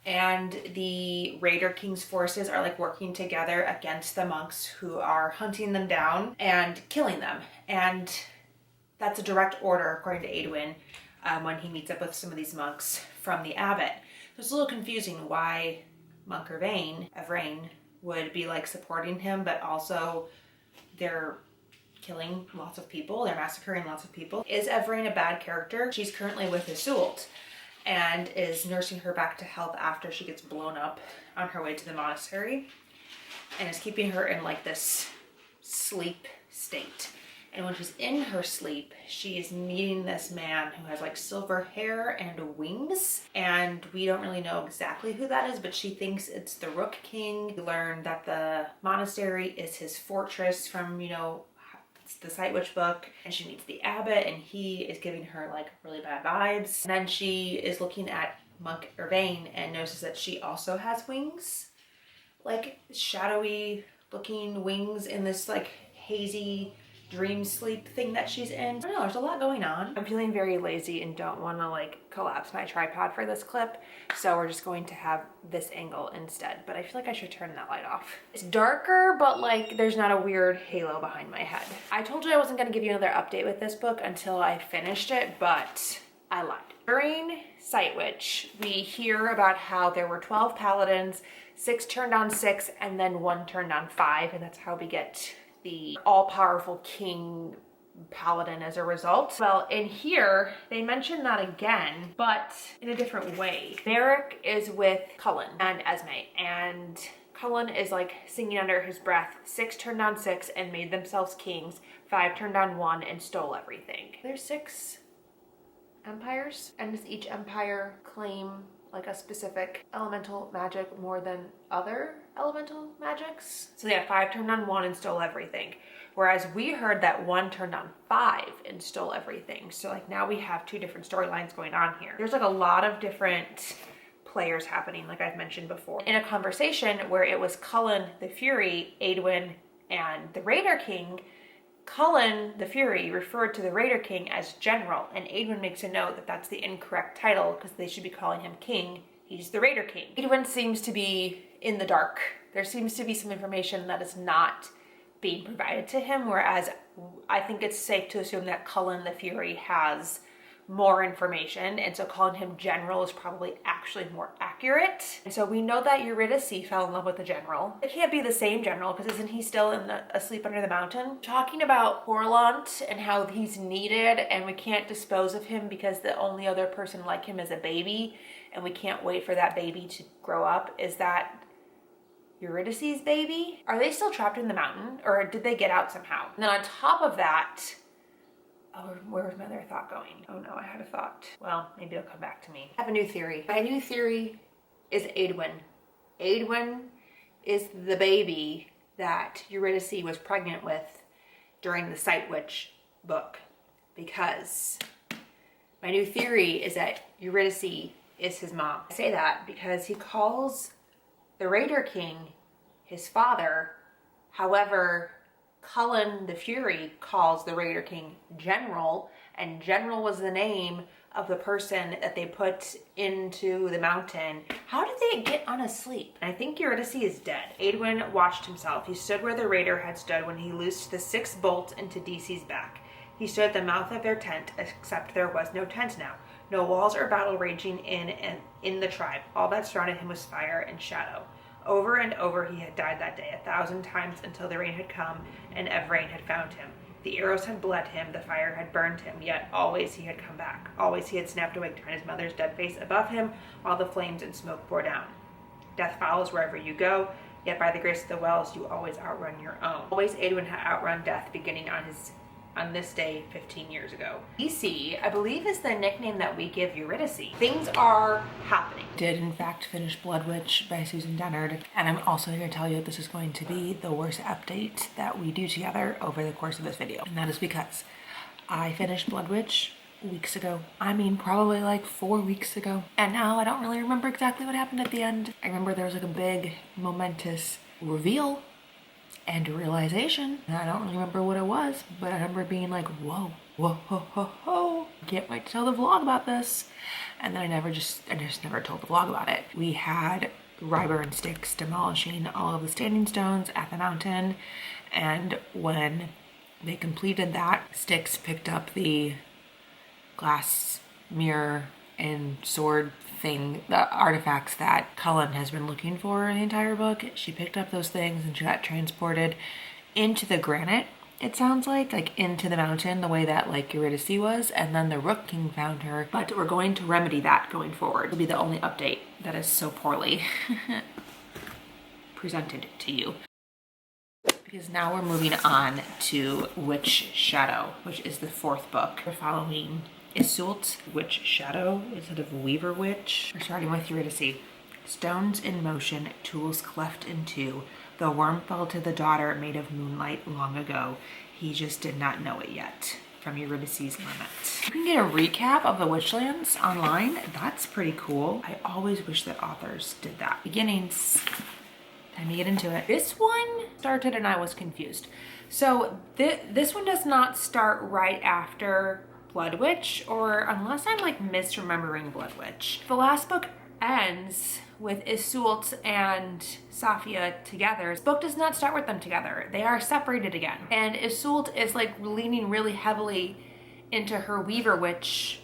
and the Raider King's forces are like working together against the monks who are hunting them down and killing them. And that's a direct order, according to Edwin, when he meets up with some of these monks from the abbot. So it's a little confusing why Monk Evrain would be like supporting him, but also they're killing lots of people. They're massacring lots of people. Is Evrain a bad character? She's currently with Iseult and is nursing her back to health after she gets blown up on her way to the monastery, and is keeping her in like this sleep state. And when she's in her sleep, she is meeting this man who has like silver hair and wings, and we don't really know exactly who that is, but she thinks it's the Rook King. We learned that the monastery is his fortress from, you know, the Sightwitch book, and she meets the abbot and he is giving her like really bad vibes. And then she is looking at Monk Evrain and notices that she also has wings, like shadowy looking wings in this like hazy dream sleep thing that she's in. I don't know, there's a lot going on. I'm feeling very lazy and don't want to like collapse my tripod for this clip, so we're just going to have this angle instead, but I feel like I should turn that light off. It's darker, but like there's not a weird halo behind my head. I told you I wasn't going to give you another update with this book until I finished it, but I lied. During Sightwitch, we hear about how there were 12 paladins, 6 turned on 6, and then 1 turned on 5, and that's how we get the all-powerful king paladin as a result. Well, in here, they mention that again, but in a different way. Varric is with Cullen and Esme, and Cullen is like singing under his breath, 6 turned on 6 and made themselves kings, 5 turned on 1 and stole everything. There's 6 empires, and does each empire claim like a specific elemental magic more than other elemental magics? So yeah, 5 turned on 1 and stole everything. Whereas we heard that 1 turned on 5 and stole everything. So like now we have 2 different storylines going on here. There's like a lot of different players happening, like I've mentioned before. In a conversation where it was Cullen the Fury, Edwin, and the Raider King, Cullen the Fury referred to the Raider King as General, and Edwin makes a note that that's the incorrect title because they should be calling him King. He's the Raider King. Edwin seems to be in the dark. There seems to be some information that is not being provided to him, whereas I think it's safe to assume that Cullen the Fury has more information, and so calling him General is probably actually more accurate. And so we know that Eurydice fell in love with the General. It can't be the same General, because isn't he still asleep under the mountain? Talking about Horlant and how he's needed and we can't dispose of him because the only other person like him is a baby and we can't wait for that baby to grow up. Is that Eurydice's baby? Are they still trapped in the mountain, or did they get out somehow? And then on top of that, oh, where was my other thought going? Oh no, I had a thought. Well, maybe it'll come back to me. I have a new theory. My new theory is Edwin. Edwin is the baby that Eurydice was pregnant with during the Sightwitch book, because my new theory is that Eurydice is his mom. I say that because he calls the Raider King his father. However, Cullen the Fury calls the Raider King General, and General was the name of the person that they put into the mountain. How did they get on a sleep? I think Eurydice is dead. Edwin watched himself. He stood where the Raider had stood when he loosed the 6th bolt into DC's back. He stood at the mouth of their tent, except there was no tent now. No walls or battle raging in the tribe. All that surrounded him was fire and shadow. Over and over he had died that day, 1,000 times, until the rain had come and Evrain had found him. The arrows had bled him, the fire had burned him, yet always he had come back. Always he had snapped awake to find his mother's dead face above him, while the flames and smoke bore down. Death follows wherever you go, yet by the grace of the wells you always outrun your own. Always Edwin had outrun death, beginning on this day 15 years ago. DC, I believe, is the nickname that we give Eurydice. Things are happening. Did in fact finish Bloodwitch by Susan Dennard, and I'm also here to tell you this is going to be the worst update that we do together over the course of this video. And that is because I finished Bloodwitch weeks ago. I mean, probably like 4 weeks ago. And now I don't really remember exactly what happened at the end. I remember there was like a big, momentous reveal and realization. And I don't remember what it was, but I remember being like, whoa, whoa, ho, ho, ho. Can't wait to tell the vlog about this. And then I just never told the vlog about it. We had Ryber and Styx demolishing all of the standing stones at the mountain. And when they completed that, Styx picked up the glass mirror and sword thing, the artifacts that Cullen has been looking for in the entire book. She picked up those things and she got transported into the granite, it sounds like into the mountain, the way that like Eurydice was, and then the Rook King found her. But we're going to remedy that going forward. It'll be the only update that is so poorly presented to you. Because now we're moving on to Witchshadow, which is the 4th book. We're following Iseult, Witchshadow, instead of Weaver Witch. We're starting with Eurydice. Stones in motion, tools cleft in two. The worm fell to the daughter made of moonlight long ago. He just did not know it yet. From Eurydice's Lament. You can get a recap of the Witchlands online. That's pretty cool. I always wish that authors did that. Beginnings. Time to get into it. This one started and I was confused. So this one does not start right after Bloodwitch, or unless I'm like misremembering Bloodwitch. The last book ends with Iseult and Saphia together. This book does not start with them together. They are separated again. And Iseult is like leaning really heavily into her Weaver Witch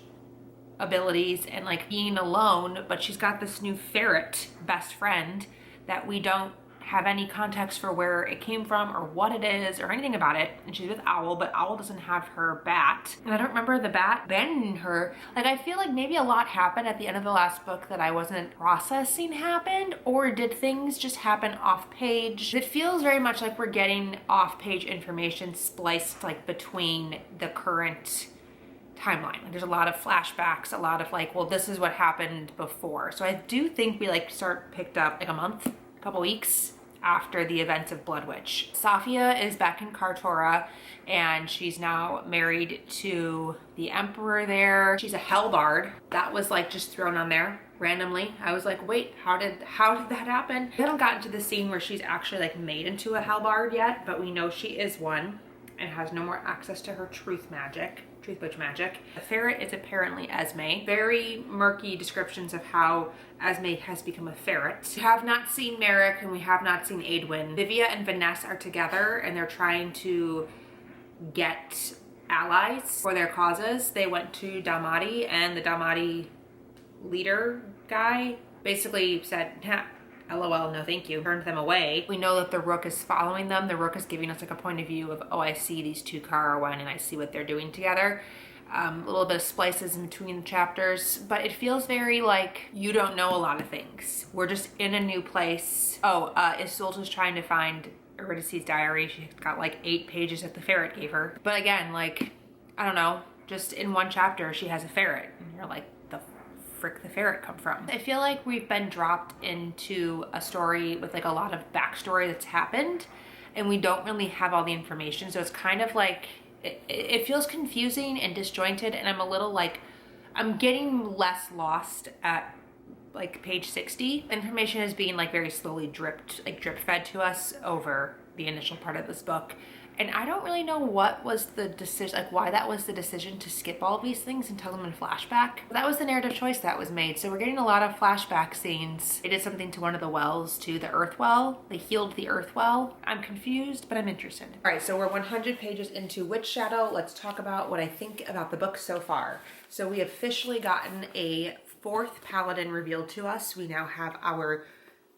abilities and like being alone, but she's got this new ferret best friend that we don't have any context for where it came from or what it is or anything about it. And she's with Owl, but Owl doesn't have her bat. And I don't remember the bat abandoning her. Like, I feel like maybe a lot happened at the end of the last book that I wasn't processing happened, or did things just happen off page? It feels very much like we're getting off page information spliced like between the current timeline. Like, there's a lot of flashbacks, a lot of like, well, this is what happened before. So I do think we like picked up like a couple weeks after the events of Bloodwitch. Saphia is back in Kartora and she's now married to the emperor there. She's a hellbard. That was like just thrown on there randomly. I was like, wait, how did that happen? We haven't gotten to the scene where she's actually like made into a hellbard yet, but we know she is one and has no more access to her Truthwitch magic. The ferret is apparently Esme. Very murky descriptions of how Esme has become a ferret. We have not seen Merrick and we have not seen Aedwin. Vivia and Vanessa are together and they're trying to get allies for their causes. They went to Dalmati and the Dalmati leader guy basically said, LOL, no thank you, turned them away. We know that the Rook is following them. The Rook is giving us like a point of view of, oh, I see these two Karawan and I see what they're doing together. A little bit of splices in between the chapters, but it feels very like you don't know a lot of things. We're just in a new place. Oh, Iseult is trying to find Eurydice's diary. She's got like 8 pages that the ferret gave her. But again, like, I don't know, just in one chapter she has a ferret and you're like, the frick the ferret come from? I feel like we've been dropped into a story with like a lot of backstory that's happened and we don't really have all the information. So it's kind of like, it feels confusing and disjointed, and I'm a little like, I'm getting less lost at like page 60. Information is being like very slowly drip fed to us over the initial part of this book. And I don't really know what was the decision, like why that was the decision to skip all these things and tell them in flashback. That was the narrative choice that was made. So we're getting a lot of flashback scenes. They did something to one of the wells too, the Earth Well. They healed the Earth Well. I'm confused, but I'm interested. All right, so we're 100 pages into Witchshadow. Let's talk about what I think about the book so far. So we have officially gotten a 4th paladin revealed to us. We now have our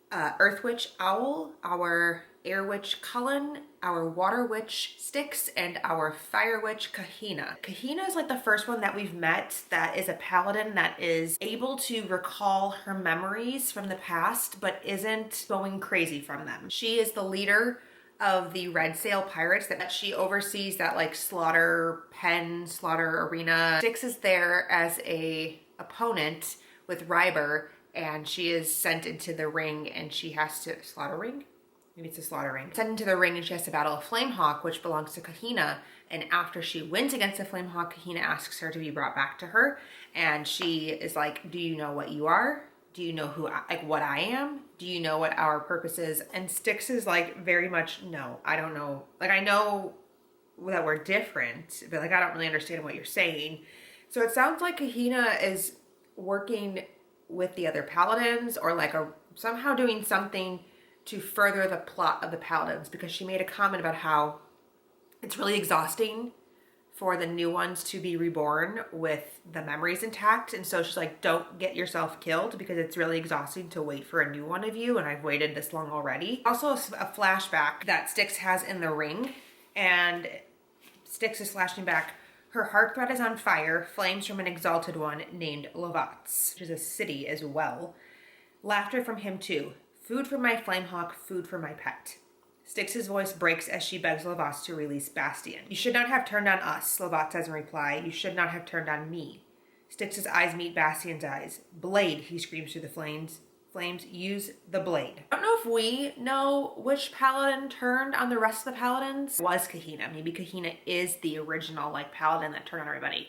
Earth Witch Owl, our Air Witch Cullen, our Water Witch Styx, and our Fire Witch Kahina. Kahina is like the first one that we've met that is a paladin that is able to recall her memories from the past but isn't going crazy from them. She is the leader of the Red Sail Pirates that she oversees, that like slaughter pen, slaughter arena. Styx is there as a opponent with Ryber, and she is sent into the ring and she has to slaughter ring? Maybe it's a slaughter ring. Sent into the ring and she has to battle a Flamehawk, which belongs to Kahina. And after she wins against the Flamehawk, Kahina asks her to be brought back to her. And she is like, do you know what you are? Do you know who, what I am? Do you know what our purpose is? And Styx is like very much, no, I don't know. Like, I know that we're different, but like, I don't really understand what you're saying. So it sounds like Kahina is working with the other paladins, or like somehow doing something to further the plot of the paladins, because she made a comment about how it's really exhausting for the new ones to be reborn with the memories intact. And so she's like, don't get yourself killed, because it's really exhausting to wait for a new one of you, and I've waited this long already. Also a flashback that Styx has in the ring, and Styx is flashing back. Her heart thread is on fire, flames from an exalted one named Lovatz, which is a city as well. Laughter from him too. Food for my flamehawk, food for my pet. Styx's voice breaks as she begs Lovatz to release Bastian. You should not have turned on us, Lovatz says in reply. You should not have turned on me. Styx's eyes meet Bastian's eyes. Blade, he screams through the flames. Flames, use the blade. I don't know if we know which paladin turned on the rest of the paladins. It was Kahina. Maybe Kahina is the original like paladin that turned on everybody.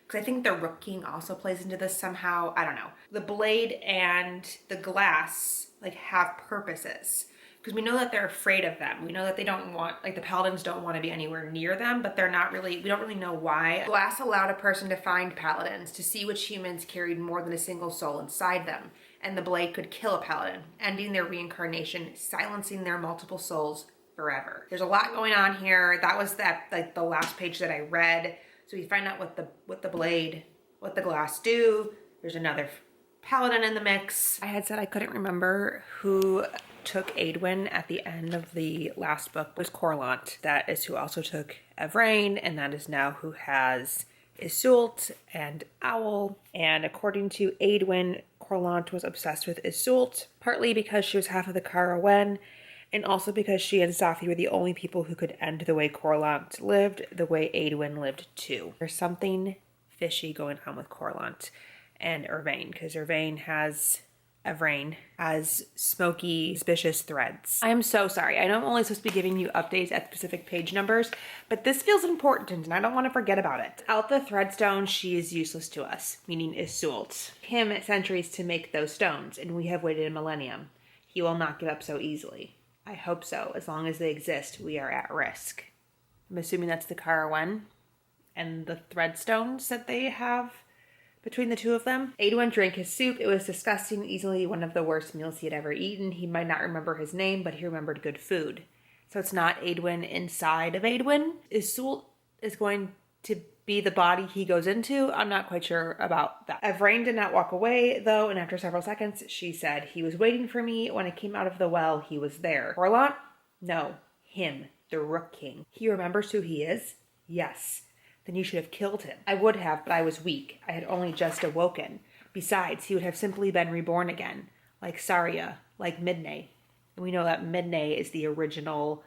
Because I think the Rook King also plays into this somehow. I don't know. The blade and the glass like have purposes. Because we know that they're afraid of them. We know that they don't want, like the paladins don't want to be anywhere near them, but they're not really, we don't really know why. Glass allowed a person to find paladins, to see which humans carried more than a single soul inside them. And the blade could kill a paladin, ending their reincarnation, silencing their multiple souls forever. There's a lot going on here. That was like the last page that I read. So we find out what the blade, what the glass do. There's another paladin in the mix. I had said I couldn't remember who took Aedwin at the end of the last book. It was Corlant. That is who also took Evrain, and that is now who has Iseult and Owl. And according to Aedwin, Corlant was obsessed with Iseult, partly because she was half of the Karawen, and also because she and Safi were the only people who could end the way Corlant lived, the way Aedwin lived too. There's something fishy going on with Corlant and Irvain, because Evrain has smoky, suspicious threads. I am so sorry. I know I'm only supposed to be giving you updates at specific page numbers, but this feels important and I don't want to forget about it. Without the threadstone, she is useless to us, meaning Iseult. Him centuries to make those stones, and we have waited a millennium. He will not give up so easily. I hope so. As long as they exist, we are at risk. I'm assuming that's the Karawen and the threadstones that they have between the two of them. Aedwin drank his soup. It was disgusting, easily one of the worst meals he had ever eaten. He might not remember his name, but he remembered good food. So it's not Aedwin inside of Aedwin. Iseult is going to be the body he goes into. I'm not quite sure about that. Evrain did not walk away, though, and after several seconds, she said, he was waiting for me. When I came out of the well, he was there. Corlant? No. Him. The Rook King. He remembers who he is? Yes. Then you should have killed him. I would have, but I was weak. I had only just awoken. Besides, he would have simply been reborn again. Like Saria, like Midnay. And we know that Midnay is the original,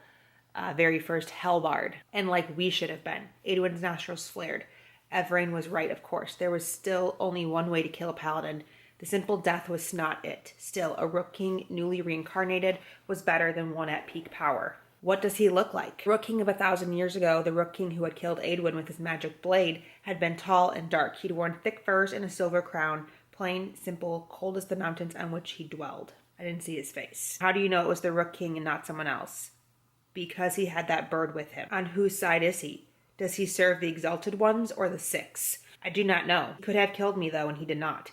very first Hellbard. And like we should have been. Aedwin's nostrils flared. Evrain was right, of course. There was still only one way to kill a paladin. The simple death was not it. Still, a Rook King, newly reincarnated, was better than one at peak power. What does he look like? Rook King of 1,000 years ago, the Rook King who had killed Aedwin with his magic blade, had been tall and dark. He'd worn thick furs and a silver crown, plain, simple, cold as the mountains on which he dwelled. I didn't see his face. How do you know it was the Rook King and not someone else? Because he had that bird with him. On whose side is he? Does he serve the exalted ones or the Six? I do not know. He could have killed me, though, and he did not.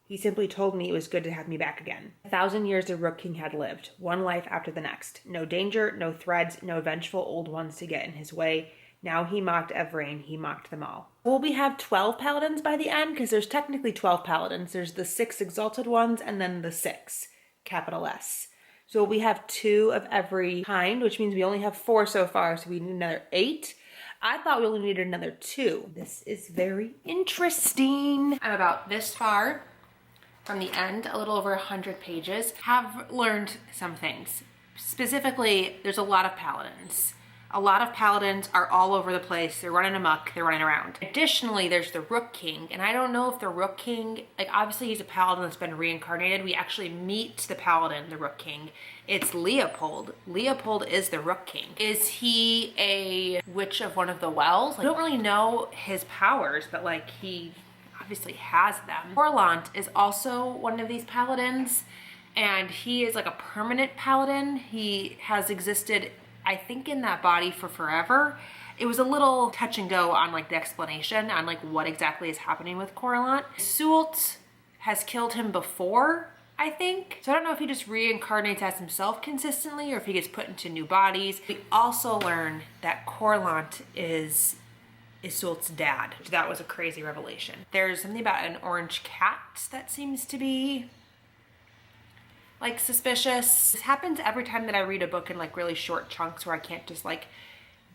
He simply told me it was good to have me back again. 1,000 years the Rook King had lived, one life after the next. No danger, no threads, no vengeful old ones to get in his way. Now he mocked Evrain, he mocked them all. Will we have 12 paladins by the end? Because there's technically 12 paladins. There's the 6 exalted ones and then the 6, capital S. So we have 2 of every kind, which means we only have 4 so far, so we need another 8. I thought we only needed another 2. This is very interesting. I'm about this far from the end, a little over 100 pages, have learned some things. Specifically, there's a lot of paladins. A lot of paladins are all over the place. They're running amok, they're running around. Additionally, there's the Rook King, and I don't know if the Rook King, like obviously he's a paladin that's been reincarnated. We actually meet the paladin, the Rook King. It's Leopold. Leopold is the Rook King. Is he a witch of one of the wells? I don't really know his powers, but like he obviously has them. Corlant is also one of these paladins, and he is like a permanent paladin. He has existed, I think, in that body for forever. It was a little touch and go on like the explanation on like what exactly is happening with Corallant. Sult has killed him before, I think. So I don't know if he just reincarnates as himself consistently or if he gets put into new bodies. We also learn that Corallant is Isult's dad. That was a crazy revelation. There's something about an orange cat that seems to be like suspicious. This happens every time that I read a book in like really short chunks where I can't just like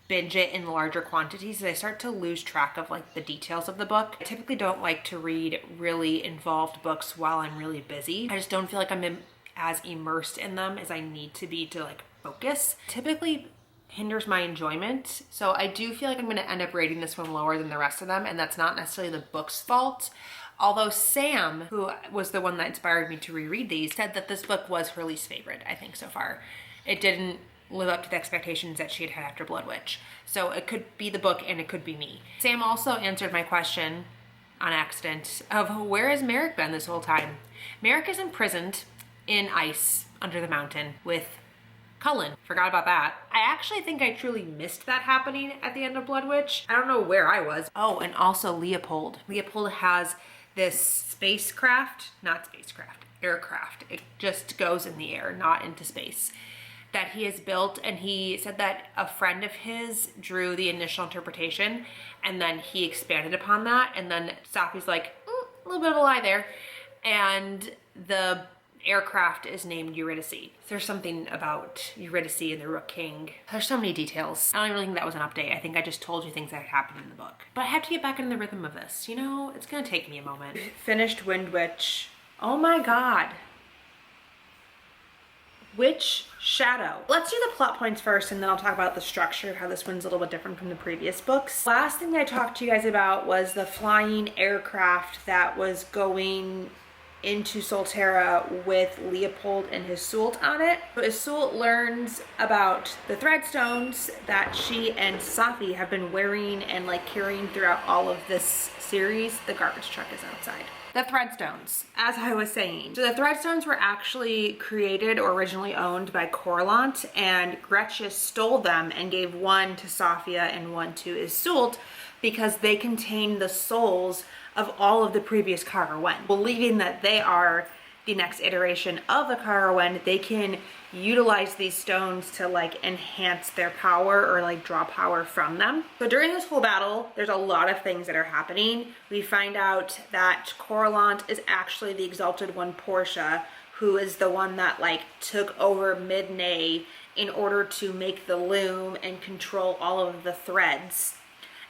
binge it in larger quantities. I start to lose track of like the details of the book. I typically don't like to read really involved books while I'm really busy. I just don't feel like I'm as immersed in them as I need to be to like focus. Typically hinders my enjoyment. So I do feel like I'm going to end up rating this one lower than the rest of them, and that's not necessarily the book's fault. Although Sam, who was the one that inspired me to reread these, said that this book was her least favorite, I think, so far. It didn't live up to the expectations that she had had after Bloodwitch. So it could be the book and it could be me. Sam also answered my question on accident of where has Merrick been this whole time? Merrick is imprisoned in ice under the mountain with Cullen. Forgot about that. I actually think I truly missed that happening at the end of Bloodwitch. I don't know where I was. Oh, and also Leopold. Leopold has this aircraft. It just goes in the air, not into space, that he has built, and he said that a friend of his drew the initial interpretation and then he expanded upon that, and then Safi's like, a little bit of a lie there, and the aircraft is named Eurydice. There's something about Eurydice and the Rook King. There's so many details. I don't even think that was an update. I think I just told you things that happened in the book. But I have to get back in the rhythm of this. You know, it's gonna take me a moment. Finished Windwitch. Oh my god. Witchshadow. Let's do the plot points first, and then I'll talk about the structure, how this one's a little bit different from the previous books. Last thing I talked to you guys about was the flying aircraft that was going into Solterra with Leopold and his Sult on it. So Iseult learns about the threadstones that she and Safi have been wearing and like carrying throughout all of this series. The garbage truck is outside. The threadstones, as I was saying. So the threadstones were actually created or originally owned by Corallant, and Gretchen stole them and gave one to Safia and one to Iseult because they contain the souls of all of the previous Caragwen. Believing that they are the next iteration of the Caragwen, they can utilize these stones to like enhance their power or like draw power from them. So during this whole battle, there's a lot of things that are happening. We find out that Corallant is actually the Exalted One Portia, who is the one that like took over Midnay in order to make the loom and control all of the threads.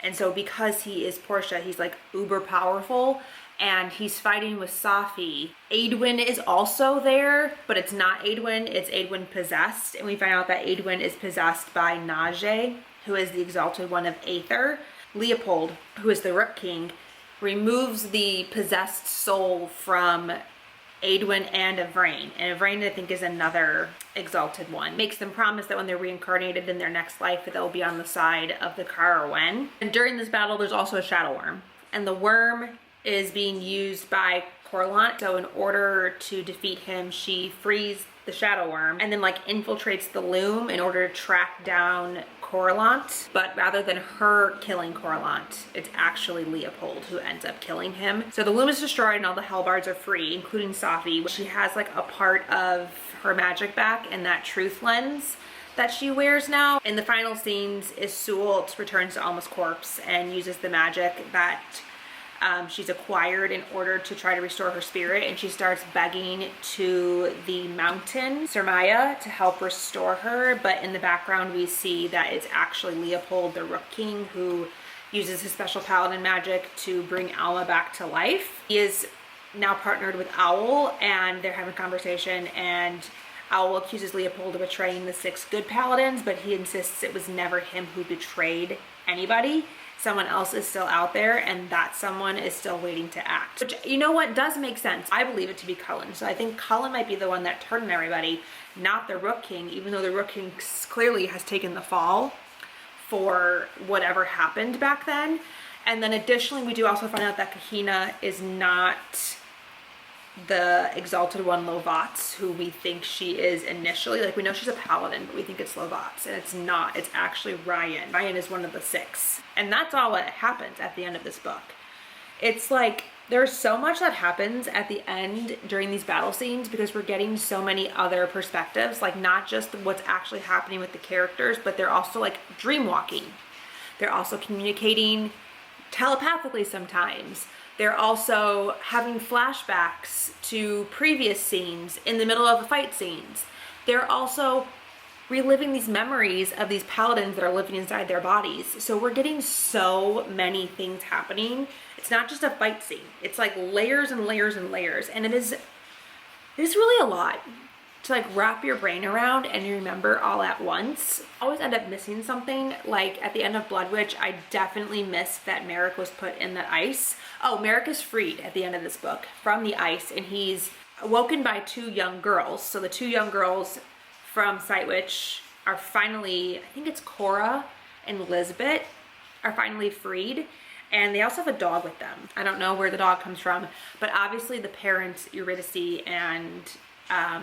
And so because he is Portia, he's like uber powerful, and he's fighting with Safi. Aedwin is also there, but it's not Aedwin, it's Aedwin possessed. And we find out that Aedwin is possessed by Najee, who is the Exalted One of Aether. Leopold, who is the Rook King, removes the possessed soul from Aedwin and Yvraine. And Yvraine, I think, is another Exalted One. Makes them promise that when they're reincarnated in their next life, that they'll be on the side of the Caragwen. And during this battle, there's also a shadow worm. And the worm is being used by Corallant. So in order to defeat him, she frees the shadow worm and then like infiltrates the loom in order to track down Corallant. But rather than her killing Corallant, it's actually Leopold who ends up killing him. So the loom is destroyed and all the Hellbards are free, including Safi. She has like a part of her magic back in that truth lens that she wears now. In the final scenes, Iseult returns to Alma's corpse and uses the magic that she's acquired in order to try to restore her spirit, and she starts begging to the mountain, Sermaya, to help restore her. But in the background, we see that it's actually Leopold, the Rook King, who uses his special paladin magic to bring Alma back to life. He is now partnered with Owl, and they're having a conversation, and Owl accuses Leopold of betraying the 6 good paladins, but he insists it was never him who betrayed anybody. Someone else is still out there, and that someone is still waiting to act. Which, you know what, does make sense. I believe it to be Cullen. So I think Cullen might be the one that turned on everybody, not the Rook King, even though the Rook King clearly has taken the fall for whatever happened back then. And then additionally, we do also find out that Kahina is not the Exalted One Lovat's, who we think she is initially. Like, we know she's a paladin, but we think it's Lovat's, and it's not. It's actually Ryan. Ryan is one of the 6. And that's all that happens at the end of this book. It's like, there's so much that happens at the end during these battle scenes because we're getting so many other perspectives, like not just what's actually happening with the characters, but they're also like dream walking. They're also communicating telepathically sometimes. They're also having flashbacks to previous scenes in the middle of the fight scenes. They're also reliving these memories of these paladins that are living inside their bodies. So we're getting so many things happening. It's not just a fight scene. It's like layers and layers and layers. And it is really a lot to like wrap your brain around and remember all at once. I always end up missing something. Like at the end of Bloodwitch, I definitely missed that Merrick was put in the ice. Oh, Merrick is freed at the end of this book from the ice, and he's awoken by 2 young girls. So the 2 young girls from Sightwitch are finally, I think it's Cora and Lisbeth, are finally freed. And they also have a dog with them. I don't know where the dog comes from, but obviously the parents, Eurydice and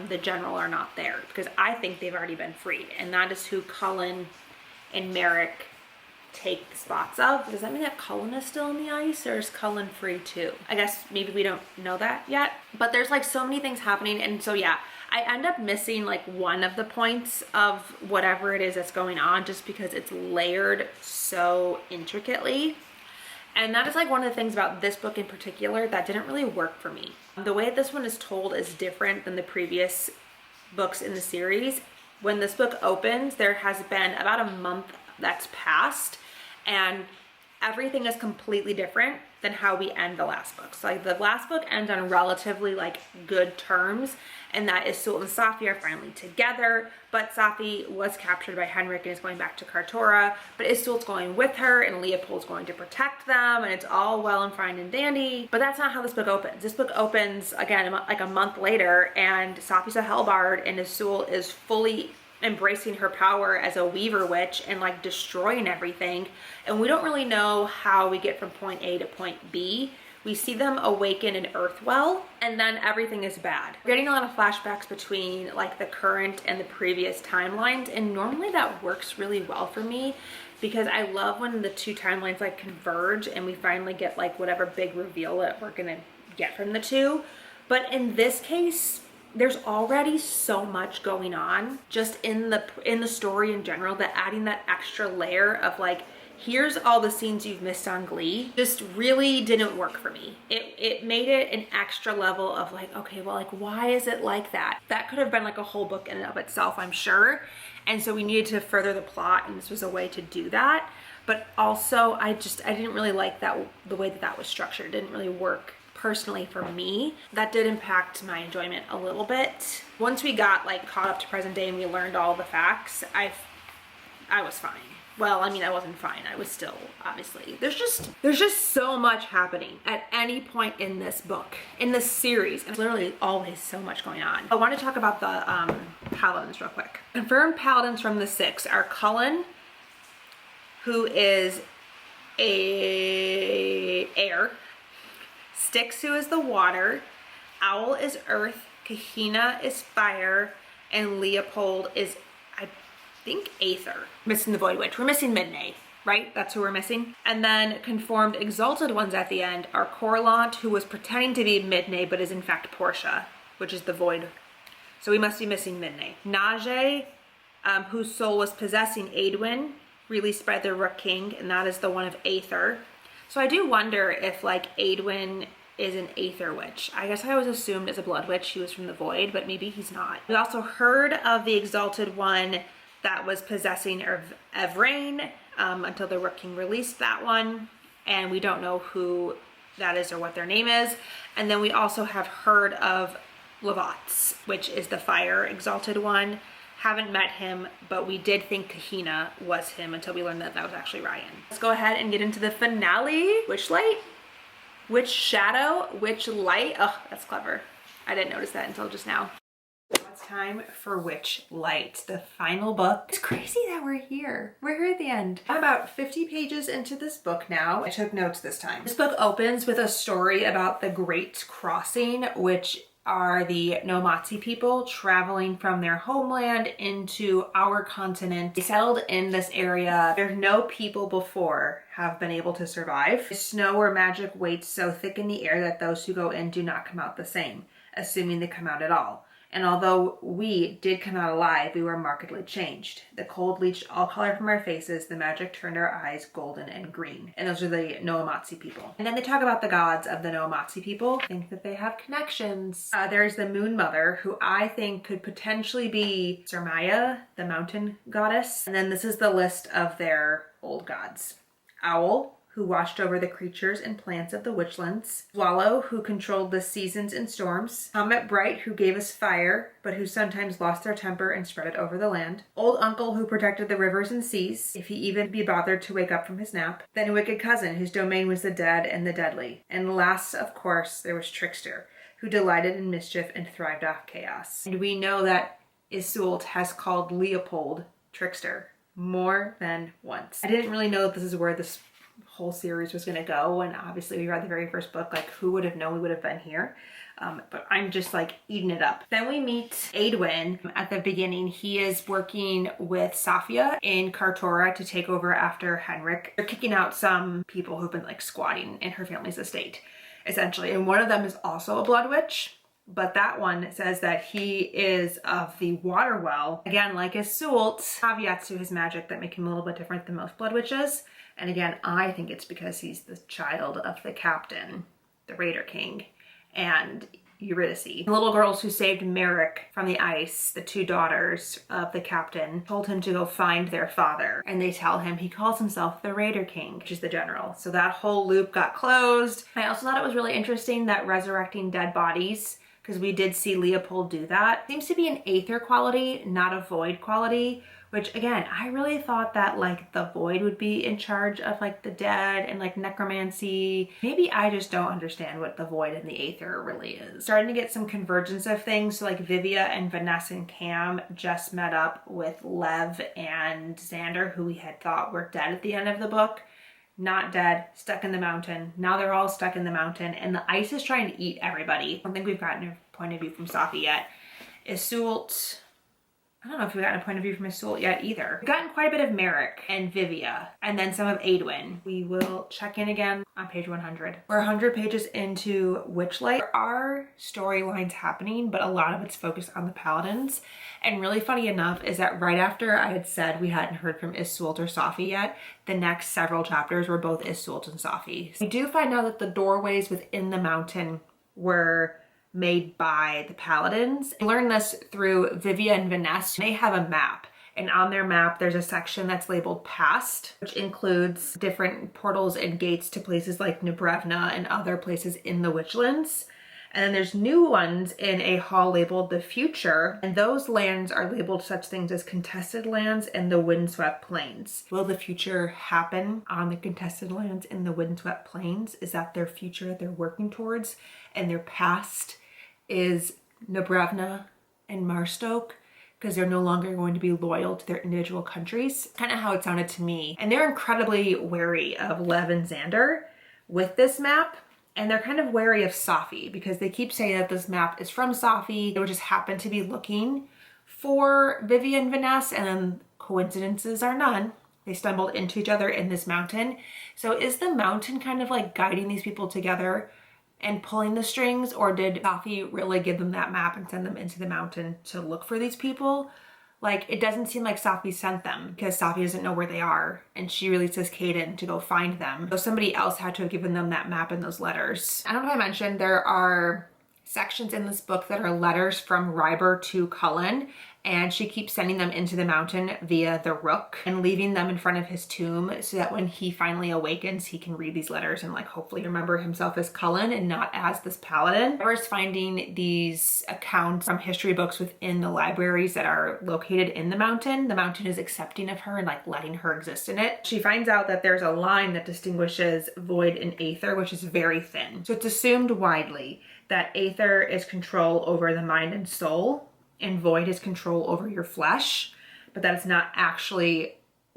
the general, are not there because I think they've already been freed. And that is who Cullen and Merrick take the spots of. Does that mean that Cullen is still in the ice, or is Cullen free too? I guess maybe we don't know that yet, but there's like so many things happening. And so yeah, I end up missing like one of the points of whatever it is that's going on just because it's layered so intricately. And that is like one of the things about this book in particular that didn't really work for me. The way this one is told is different than the previous books in the series. When this book opens, there has been about a month that's passed, and everything is completely different than how we end the last book. So like the last book ends on relatively like good terms, and that is Iseult and Safi are finally together, but Safi was captured by Henrik and is going back to Kartora, but Iseult's going with her and Leopold's going to protect them, and it's all well and fine and dandy. But that's not how this book opens. This book opens again like a month later, and Safi's a Hellbard and Iseult is fully embracing her power as a weaver witch and like destroying everything. And we don't really know how we get from point A to point B. We see them awaken in Earthwell, and then everything is bad. We're getting a lot of flashbacks between like the current and the previous timelines, and normally that works really well for me because I love when the 2 timelines like converge and we finally get like whatever big reveal that we're gonna get from the 2. But in this case, there's already so much going on just in the story in general that adding that extra layer of like, here's all the scenes you've missed on Glee, just really didn't work for me. It made it an extra level of like, okay, well, like, why is it like that? That could have been like a whole book in and of itself, I'm sure. And so we needed to further the plot, and this was a way to do that. But also, I didn't really like that, the way that was structured. It didn't really work personally for me. That did impact my enjoyment a little bit. Once we got like caught up to present day and we learned all the facts, I was fine. Well, I mean, I wasn't fine. I was still, obviously. There's just so much happening at any point in this book, in this series, and literally always so much going on. I want to talk about the paladins real quick. Confirmed paladins from the 6 are Cullen, who is a air, Styx, who is the water, Owl is earth, Kahina is fire, and Leopold is, I think, aether. Missing the Void Witch. We're missing Midnay, right? That's who we're missing. And then confirmed exalted ones at the end are Corlant, who was pretending to be Midnay but is in fact Portia, which is the Void. So we must be missing Midnay. Nage, whose soul was possessing Aedwin, released by the Rook King, and that is the one of Aether. So I do wonder if like Aedwin is an Aether witch. I guess I always assumed as a Blood Witch he was from the Void, but maybe he's not. We also heard of the exalted one that was possessing Evrain until the Rook King released that one, and we don't know who that is or what their name is. And then we also have heard of Lovat's, which is the fire exalted one. Haven't met him, but we did think Kahina was him until we learned that that was actually Ryan. Let's go ahead and get into the finale. Witchlight, Witchshadow, Witchlight. Oh, that's clever. I didn't notice that until just now. Let's Time for Witchlight, the final book. It's crazy that we're here. We're here at the end. I'm about 50 pages into this book now. I took notes this time. This book opens with a story about the Great Crossing, which are the Nomatsi people traveling from their homeland into our continent. They settled in this area where no people before have been able to survive. Snow or magic waits so thick in the air that those who go in do not come out the same, assuming they come out at all. And although we did come out alive, we were markedly changed. The cold bleached all color from our faces, the magic turned our eyes golden and green. And those are the Nomatsi people. And then they talk about the gods of the Nomatsi people. I think that they have connections. There's the Moon Mother, who I think could potentially be Surmaya, the mountain goddess. And then this is the list of their old gods. Owl, who watched over the creatures and plants of the Witchlands. Swallow, who controlled the seasons and storms. Comet Bright, who gave us fire, but who sometimes lost their temper and spread it over the land. Old Uncle, who protected the rivers and seas, if he even be bothered to wake up from his nap. Then Wicked Cousin, whose domain was the dead and the deadly. And last, of course, there was Trickster, who delighted in mischief and thrived off chaos. And we know that Iseult has called Leopold Trickster more than once. I didn't really know that this is where this whole series was going to go, and obviously we read the very first book, like who would have known we would have been here, but I'm just like eating it up. Then we meet Aedwin at the beginning. He is working with Safia in Kartora to take over after Henrik. They're kicking out some people who've been like squatting in her family's estate essentially, and one of them is also a Bloodwitch. But that one says that he is of the water well. Again, like Iseult, caveats to his magic that make him a little bit different than most Blood Witches. And again, I think it's because he's the child of the captain, the Raider King, and Eurydice. The little girls who saved Merrick from the ice, the two daughters of the captain, told him to go find their father. And they tell him he calls himself the Raider King, which is the general. So that whole loop got closed. I also thought it was really interesting that resurrecting dead bodies, because we did see Leopold do that, seems to be an aether quality, not a void quality, which again, I really thought that like the void would be in charge of like the dead and like necromancy. Maybe I just don't understand what the void and the aether really is. Starting to get some convergence of things. So like Vivia and Vanessa and Cam just met up with Lev and Xander, who we had thought were dead at the end of the book. Not dead, stuck in the mountain. Now they're all stuck in the mountain and the ice is trying to eat everybody. I don't think we've gotten a point of view from Safi yet. Iseult, I don't know if we've gotten a point of view from Iseult yet either. We've gotten quite a bit of Merrick and Vivia and then some of Aedwin. We will check in again on page 100. We're 100 pages into Witchlight. There are storylines happening, but a lot of it's focused on the paladins. And really funny enough is that right after I had said we hadn't heard from Iseult or Safi yet, the next several chapters were both Iseult and Safi. We do find out that the doorways within the mountain were made by the paladins. We learned this through Vivia and Vanessa. They have a map, and on their map there's a section that's labeled past, which includes different portals and gates to places like Nebrevna and other places in the Witchlands. And then there's new ones in a hall labeled the future, and those lands are labeled such things as contested lands and the windswept plains. Will the future happen on the contested lands in the windswept plains? Is that their future that they're working towards? And their past is Nebrevna and Marstoke, because they're no longer going to be loyal to their individual countries. Kind of how it sounded to me. And they're incredibly wary of Lev and Xander with this map. And they're kind of wary of Safi because they keep saying that this map is from Safi. They would just happen to be looking for Vivia and Vanessa, and then coincidences are none. They stumbled into each other in this mountain. So is the mountain kind of like guiding these people together and pulling the strings, or did Safi really give them that map and send them into the mountain to look for these people? Like, it doesn't seem like Safi sent them because Safi doesn't know where they are, and she releases Caden to go find them. So somebody else had to have given them that map and those letters. I don't know if I mentioned, there are sections in this book that are letters from Ryber to Cullen, and she keeps sending them into the mountain via the Rook and leaving them in front of his tomb so that when he finally awakens, he can read these letters and like hopefully remember himself as Cullen and not as this paladin. Ryber's finding these accounts from history books within the libraries that are located in the mountain. The mountain is accepting of her and like letting her exist in it. She finds out that there's a line that distinguishes void and aether, which is very thin. So it's assumed widely that aether is control over the mind and soul, and Void has control over your flesh, but that is not actually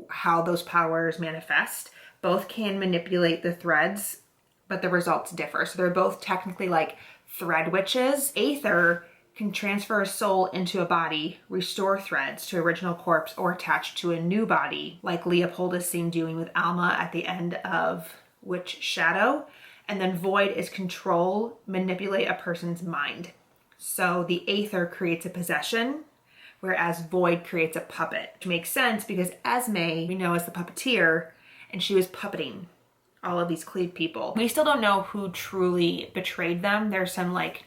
how those powers manifest. Both can manipulate the threads, but the results differ. So they're both technically like thread witches. Aether can transfer a soul into a body, restore threads to original corpse, or attach to a new body, like Leopold is seen doing with Alma at the end of Witchshadow. And then Void is control, manipulate a person's mind. So the Aether creates a possession, whereas Void creates a puppet, which makes sense because Esme, we know, as the puppeteer, and she was puppeting all of these cleaved people. We still don't know who truly betrayed them. There's some like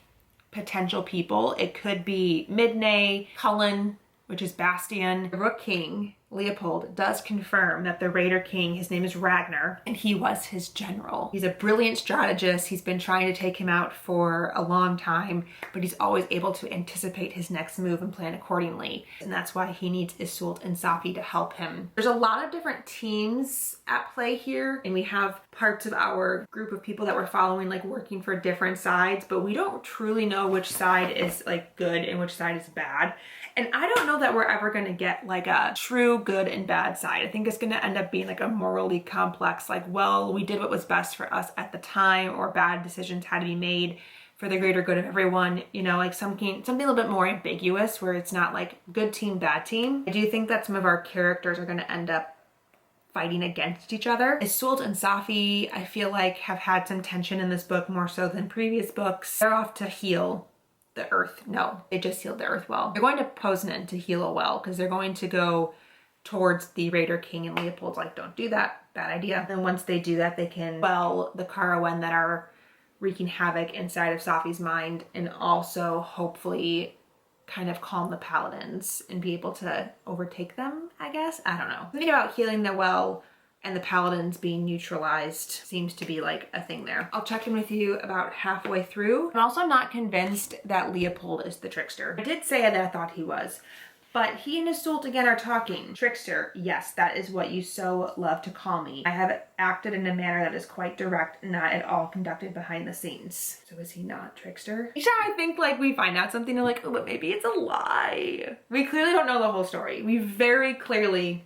potential people. It could be Midnay, Cullen, which is Bastian. The Rook King, Leopold, does confirm that the Raider King, his name is Ragnar, and he was his general. He's a brilliant strategist. He's been trying to take him out for a long time, but he's always able to anticipate his next move and plan accordingly. And that's why he needs Iseult and Safi to help him. There's a lot of different teams at play here, and we have parts of our group of people that we're following like working for different sides, but we don't truly know which side is like good and which side is bad. And I don't know that we're ever going to get like a true good and bad side. I think it's going to end up being like a morally complex, like, well, we did what was best for us at the time, or bad decisions had to be made for the greater good of everyone, you know, like something a little bit more ambiguous where it's not like good team, bad team. I do think that some of our characters are going to end up fighting against each other. Iseult and Safi, I feel like, have had some tension in this book more so than previous books. They're off to heal the earth. No, they just healed the earth well. They're going to Poznan to heal a well because they're going to go towards the Raider King, and Leopold's like, don't do that, bad idea. And once they do that, they can quell the Karawen that are wreaking havoc inside of Safi's mind, and also hopefully kind of calm the paladins and be able to overtake them, I guess. I don't know. Thinking about healing the well and the paladins being neutralized seems to be like a thing there. I'll check in with you about halfway through. I'm also not convinced that Leopold is the trickster. I did say that I thought he was, but he and Iseult again are talking. Trickster, yes, that is what you so love to call me. I have acted in a manner that is quite direct, not at all conducted behind the scenes. So is he not trickster? Each time I think like we find out something and like, oh, but maybe it's a lie. We clearly don't know the whole story. We very clearly,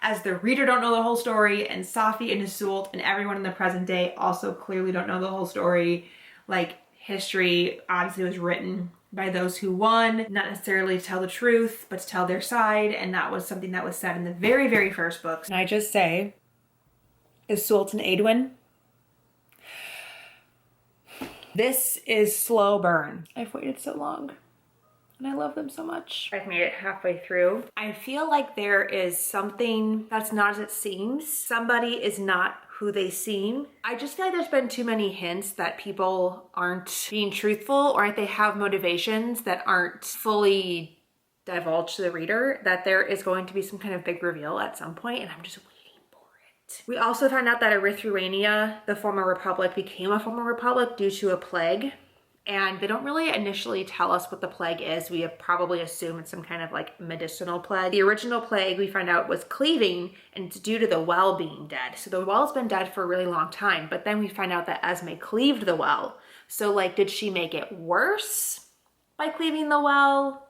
as the reader, don't know the whole story, and Safi and Iseult and everyone in the present day also clearly don't know the whole story. Like, history obviously was written by those who won, not necessarily to tell the truth, but to tell their side, and that was something that was said in the very, very first books. Can I just say, Iseult and Aedwin, this is slow burn. I've waited so long. And I love them so much. I've made it halfway through. I feel like there is something that's not as it seems. Somebody is not who they seem. I just feel like there's been too many hints that people aren't being truthful, or they have motivations that aren't fully divulged to the reader, that there is going to be some kind of big reveal at some point, and I'm just waiting for it. We also found out that Erythrania, the former republic, became a former republic due to a plague. And they don't really initially tell us what the plague is. We have probably assumed it's some kind of like medicinal plague. The original plague we find out was cleaving, and it's due to the well being dead. So the well's been dead for a really long time, but then we find out that Esme cleaved the well. So like, did she make it worse by cleaving the well?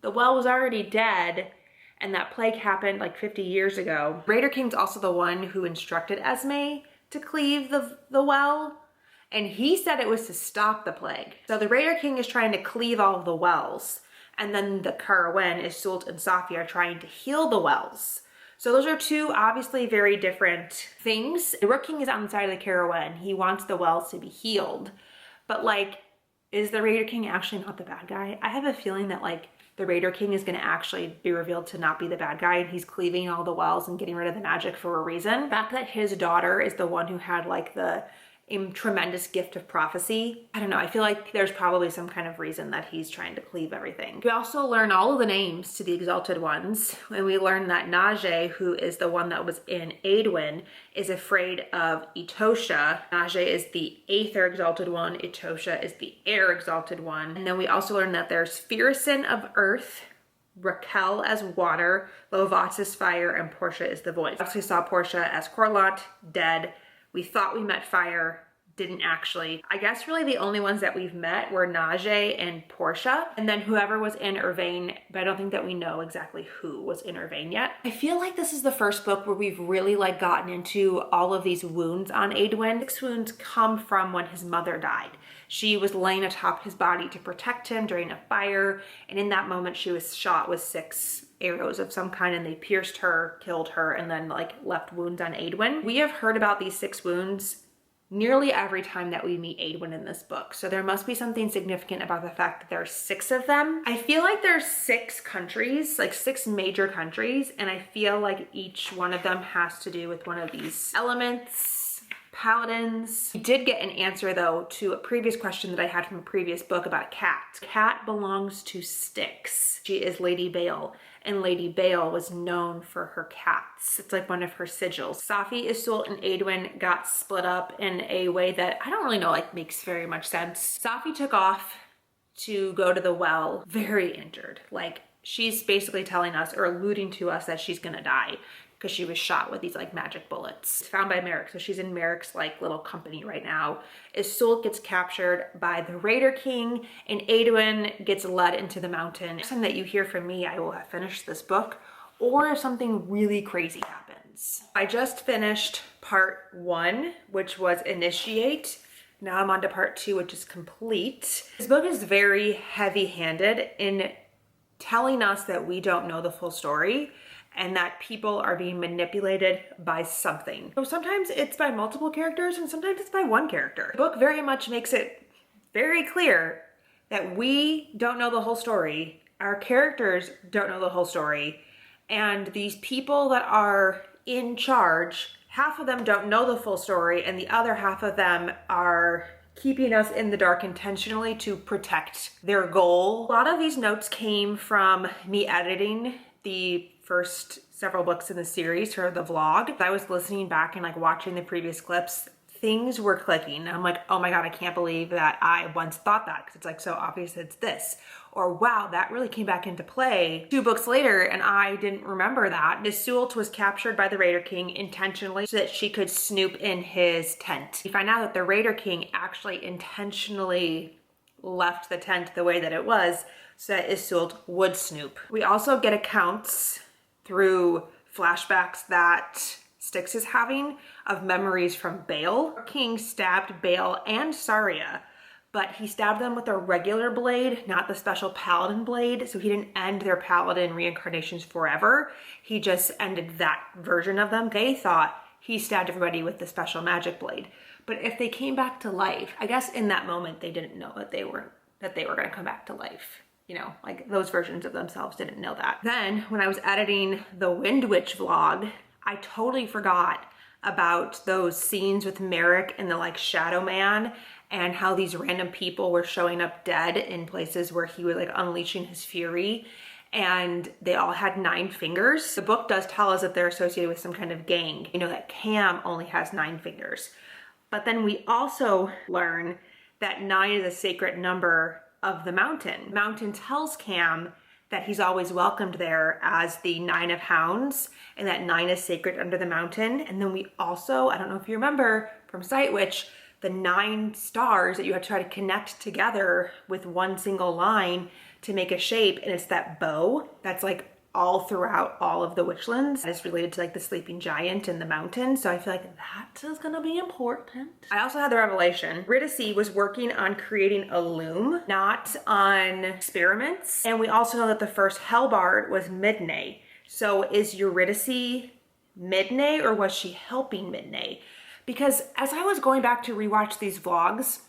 The well was already dead, and that plague happened like 50 years ago. Raider King's also the one who instructed Esme to cleave the well. And he said it was to stop the plague. So the Raider King is trying to cleave all of the wells. And then the Karawen, Iseult and Safi, are trying to heal the wells. So those are two obviously very different things. The Rook King is on the side of the Karawen. He wants the wells to be healed. But like, is the Raider King actually not the bad guy? I have a feeling that like the Raider King is going to actually be revealed to not be the bad guy, and he's cleaving all the wells and getting rid of the magic for a reason. The fact that his daughter is the one who had like the tremendous gift of prophecy. I don't know, I feel like there's probably some kind of reason that he's trying to cleave everything. We also learn all of the names to the Exalted Ones, and we learn that Najee, who is the one that was in Aedwin, is afraid of Etosha. Najee is the Aether Exalted One, Etosha is the Air Exalted One. And then we also learn that there's Firicin of Earth, Raquel as water, Lovatus is fire, and Portia is the void. We obviously saw Portia as Corlott, dead. We thought we met Fire, didn't actually. I guess really the only ones that we've met were Najee and Portia, and then whoever was in Irvain, but I don't think that we know exactly who was in Irvain yet. I feel like this is the first book where we've really like gotten into all of these wounds on Aedwin. 6 wounds come from when his mother died. She was laying atop his body to protect him during a fire, and in that moment she was shot with 6 arrows of some kind, and they pierced her, killed her, and then like left wounds on Aedwin. We have heard about these 6 wounds nearly every time that we meet Aedwin in this book. So there must be something significant about the fact that there are 6 of them. I feel like there's 6 countries, like 6 major countries, and I feel like each one of them has to do with one of these elements, paladins. We did get an answer though to a previous question that I had from a previous book about a cat. Cat belongs to Styx. She is Lady Bale, and Lady Bale was known for her cats. It's like one of her sigils. Safi, Iseult, and Aedwin got split up in a way that I don't really know like makes very much sense. Safi took off to go to the well very injured. Like she's basically telling us or alluding to us that she's gonna die because she was shot with these like magic bullets. It's found by Merrick, so she's in Merrick's like little company right now. Iseult gets captured by the Raider King, and Aedwin gets led into the mountain. Next time that you hear from me, I will have finished this book, or if something really crazy happens. I just finished part 1, which was Initiate. Now I'm on to part 2, which is Complete. This book is very heavy-handed in telling us that we don't know the full story, and that people are being manipulated by something. So sometimes it's by multiple characters and sometimes it's by one character. The book very much makes it very clear that we don't know the whole story, our characters don't know the whole story, and these people that are in charge, half of them don't know the full story and the other half of them are keeping us in the dark intentionally to protect their goal. A lot of these notes came from me editing the first several books in the series for the vlog. I was listening back and like watching the previous clips, things were clicking. I'm like, oh my God, I can't believe that I once thought that, because it's like so obvious it's this. Or wow, that really came back into play 2 books later and I didn't remember that. Iseult was captured by the Raider King intentionally so that she could snoop in his tent. We find out that the Raider King actually intentionally left the tent the way that it was so that Iseult would snoop. We also get accounts through flashbacks that Styx is having of memories from Bale. King stabbed Bale and Saria, but he stabbed them with a regular blade, not the special paladin blade, so he didn't end their paladin reincarnations forever. He just ended that version of them. They thought he stabbed everybody with the special magic blade. But if they came back to life, I guess in that moment they didn't know that they were gonna come back to life. You know, like those versions of themselves didn't know that. Then when I was editing the Windwitch vlog, I totally forgot about those scenes with Merrick and the like Shadow Man and how these random people were showing up dead in places where he was like unleashing his fury, and they all had 9 fingers. The book does tell us that they're associated with some kind of gang. You know that Cam only has 9 fingers. But then we also learn that 9 is a sacred number of the mountain. Mountain tells Cam that he's always welcomed there as the 9 of Hounds, and that 9 is sacred under the mountain. And then we also, I don't know if you remember from Sightwitch, the 9 stars that you have to try to connect together with one single line to make a shape, and it's that bow that's like all throughout all of the Witchlands. It's related to like the sleeping giant and the mountain, so I feel like that is gonna be important. I also had the revelation Riddicy was working on creating a loom, not on experiments. And we also know that the first Hellbard was Midnay. So is Eurydice Midnay, or was she helping Midnay? Because as I was going back to rewatch these vlogs,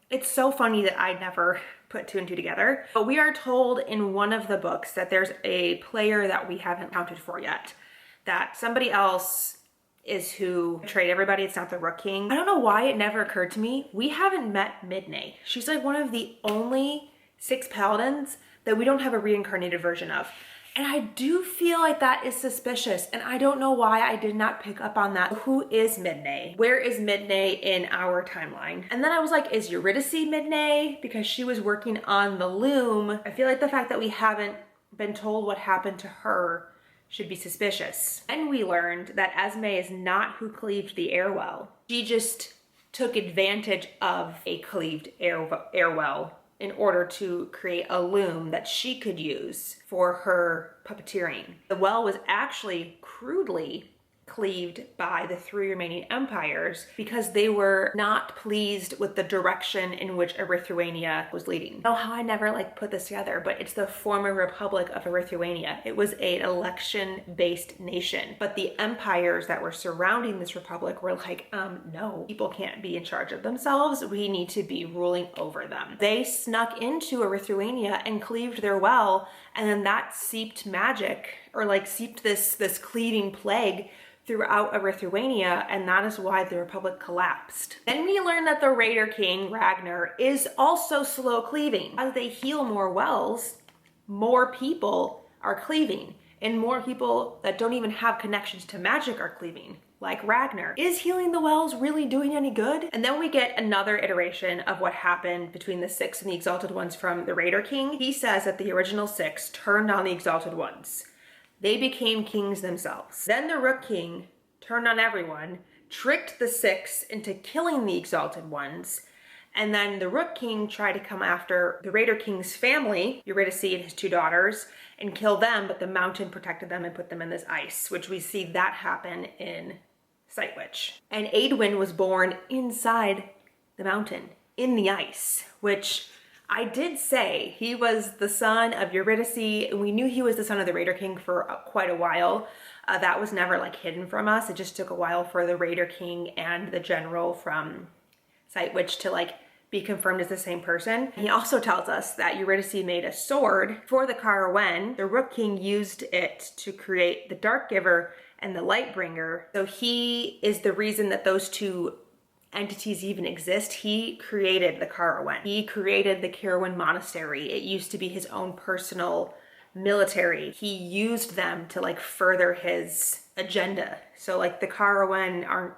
it's so funny that I never put 2 and 2 together. But we are told in one of the books that there's a player that we haven't accounted for yet, that somebody else is who betrayed everybody. It's not the Rook King. I don't know why it never occurred to me. We haven't met Midnay. She's like one of the only 6 paladins that we don't have a reincarnated version of. And I do feel like that is suspicious, and I don't know why I did not pick up on that. Who is Midnay? Where is Midnay in our timeline? And then I was like, is Eurydice Midnay? Because she was working on the loom. I feel like the fact that we haven't been told what happened to her should be suspicious. And we learned that Esme is not who cleaved the Airwell. She just took advantage of a cleaved air well in order to create a loom that she could use for her puppeteering. The well was actually crudely cleaved by the 3 remaining empires because they were not pleased with the direction in which Erythruania was leading. I don't know how I never put this together, but it's the former Republic of Erythruania. It was an election-based nation, but the empires that were surrounding this republic were like, no, people can't be in charge of themselves. We need to be ruling over them. They snuck into Erythruania and cleaved their well, and then that seeped magic, or seeped this cleaving plague throughout Erythruania, and that is why the Republic collapsed. Then we learn that the Raider King, Ragnar, is also slow cleaving. As they heal more wells, more people are cleaving, and more people that don't even have connections to magic are cleaving, like Ragnar. Is healing the wells really doing any good? And then we get another iteration of what happened between the 6 and the Exalted Ones from the Raider King. He says that the original 6 turned on the Exalted Ones. They became kings themselves. Then the Rook King turned on everyone, tricked the 6 into killing the Exalted Ones, and then the Rook King tried to come after the Raider King's family, Eurydice and his 2 daughters, and kill them, but the mountain protected them and put them in this ice, which we see that happen in Sightwitch. And Aedwin was born inside the mountain, in the ice, which I did say he was the son of Eurydice, and we knew he was the son of the Raider King for quite a while. That was never hidden from us. It just took a while for the Raider King and the general from Sightwitch to be confirmed as the same person. He also tells us that Eurydice made a sword for the Carwen. The Rook King used it to create the Dark Giver and the Lightbringer. So he is the reason that those 2 entities even exist. He created the Carwen. He created the Carwen Monastery. It used to be his own personal military. He used them to further his agenda. So the Carwen aren't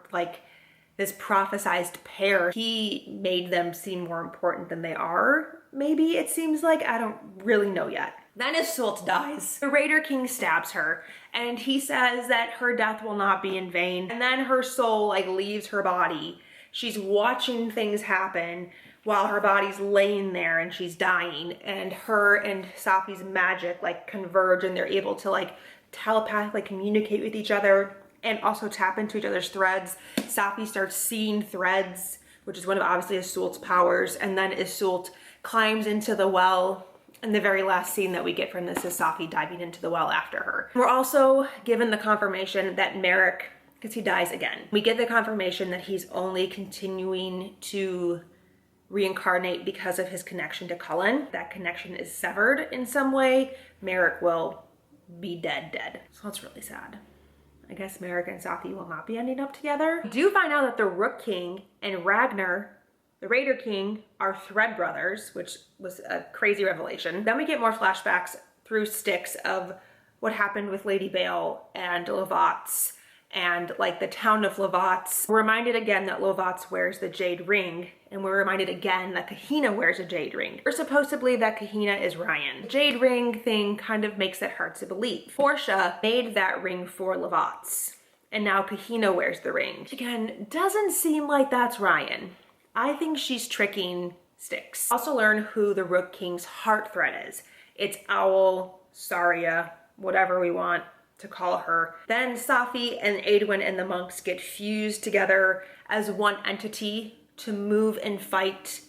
this prophesized pair. He made them seem more important than they are. Maybe it seems I don't really know yet. Then Iseult dies. The Raider King stabs her, and he says that her death will not be in vain. And then her soul leaves her body. She's watching things happen while her body's laying there and she's dying, and her and Safi's magic converge, and they're able to telepathically communicate with each other and also tap into each other's threads. Safi starts seeing threads, which is one of obviously Iseult's powers, and then Iseult climbs into the well, and the very last scene that we get from this is Safi diving into the well after her. We're also given the confirmation that Merrick, because he dies again. We get the confirmation that he's only continuing to reincarnate because of his connection to Cullen. That connection is severed in some way. Merrick will be dead. So that's really sad. I guess Merrick and Safi will not be ending up together. We do find out that the Rook King and Ragnar, the Raider King, are thread brothers, which was a crazy revelation. Then we get more flashbacks through Styx of what happened with Lady Bale and Lovatz, and the town of Lovatz. We're reminded again that Lovatz wears the jade ring, and we're reminded again that Kahina wears a jade ring. We're supposed to believe that Kahina is Ryan. The jade ring thing kind of makes it hard to believe. Portia made that ring for Lovatz, and now Kahina wears the ring. Which again, doesn't seem like that's Ryan. I think she's tricking Styx. Also learn who the Rook King's heart thread is. It's Owl, Saria, whatever we want to call her. Then Safi and Aedwin and the monks get fused together as one entity to move and fight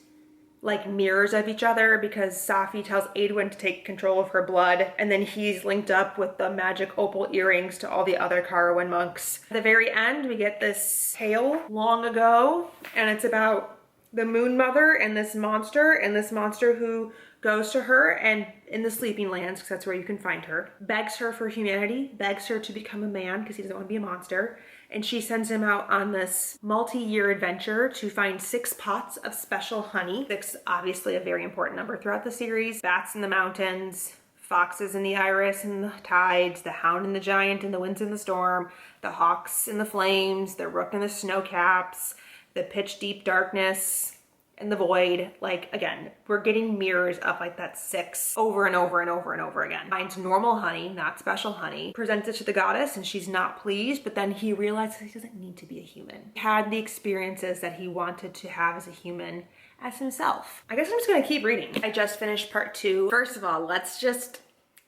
mirrors of each other, because Safi tells Aedwin to take control of her blood, and then he's linked up with the magic opal earrings to all the other Carwen monks. At the very end, we get this tale long ago, and it's about the Moon Mother and this monster who goes to her and in the Sleeping Lands, because that's where you can find her, begs her for humanity, begs her to become a man because he doesn't want to be a monster, and she sends him out on this multi-year adventure to find 6 pots of special honey. 6, obviously a very important number throughout the series. Bats in the mountains, foxes in the iris and the tides, the hound and the giant and the winds and the storm, the hawks in the flames, the rook and the snow caps, the pitch deep darkness, in the void. Like, again, we're getting mirrors of like that 6 over and over and over and over again. Finds normal honey, not special honey, presents it to the goddess and she's not pleased, but then he realizes he doesn't need to be a human. He had the experiences that he wanted to have as a human as himself. I guess I'm just gonna keep reading. I just finished part 2. First of all, let's just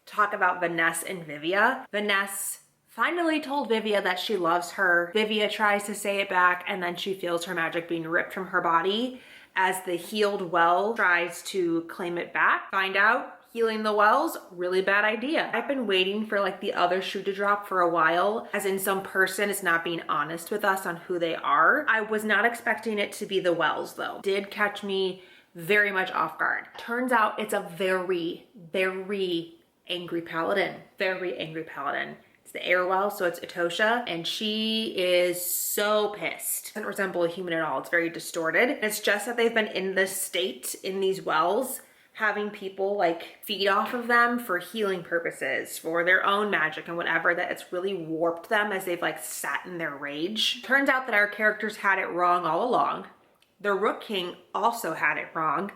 talk about Vanessa and Vivia. Vanessa finally told Vivia that she loves her. Vivia tries to say it back and then she feels her magic being ripped from her body as the healed well tries to claim it back. Find out healing the wells, really bad idea. I've been waiting for like the other shoe to drop for a while, as in some person is not being honest with us on who they are. I was not expecting it to be the wells though. Did catch me very much off guard. Turns out it's a very, very angry paladin. Very angry paladin. It's the Airwell, so it's Etosha, and she is so pissed. Doesn't resemble a human at all. It's very distorted. And it's just that they've been in this state, in these wells, having people like feed off of them for healing purposes, for their own magic and whatever, that it's really warped them as they've like sat in their rage. Turns out that our characters had it wrong all along. The Rook King also had it wrong.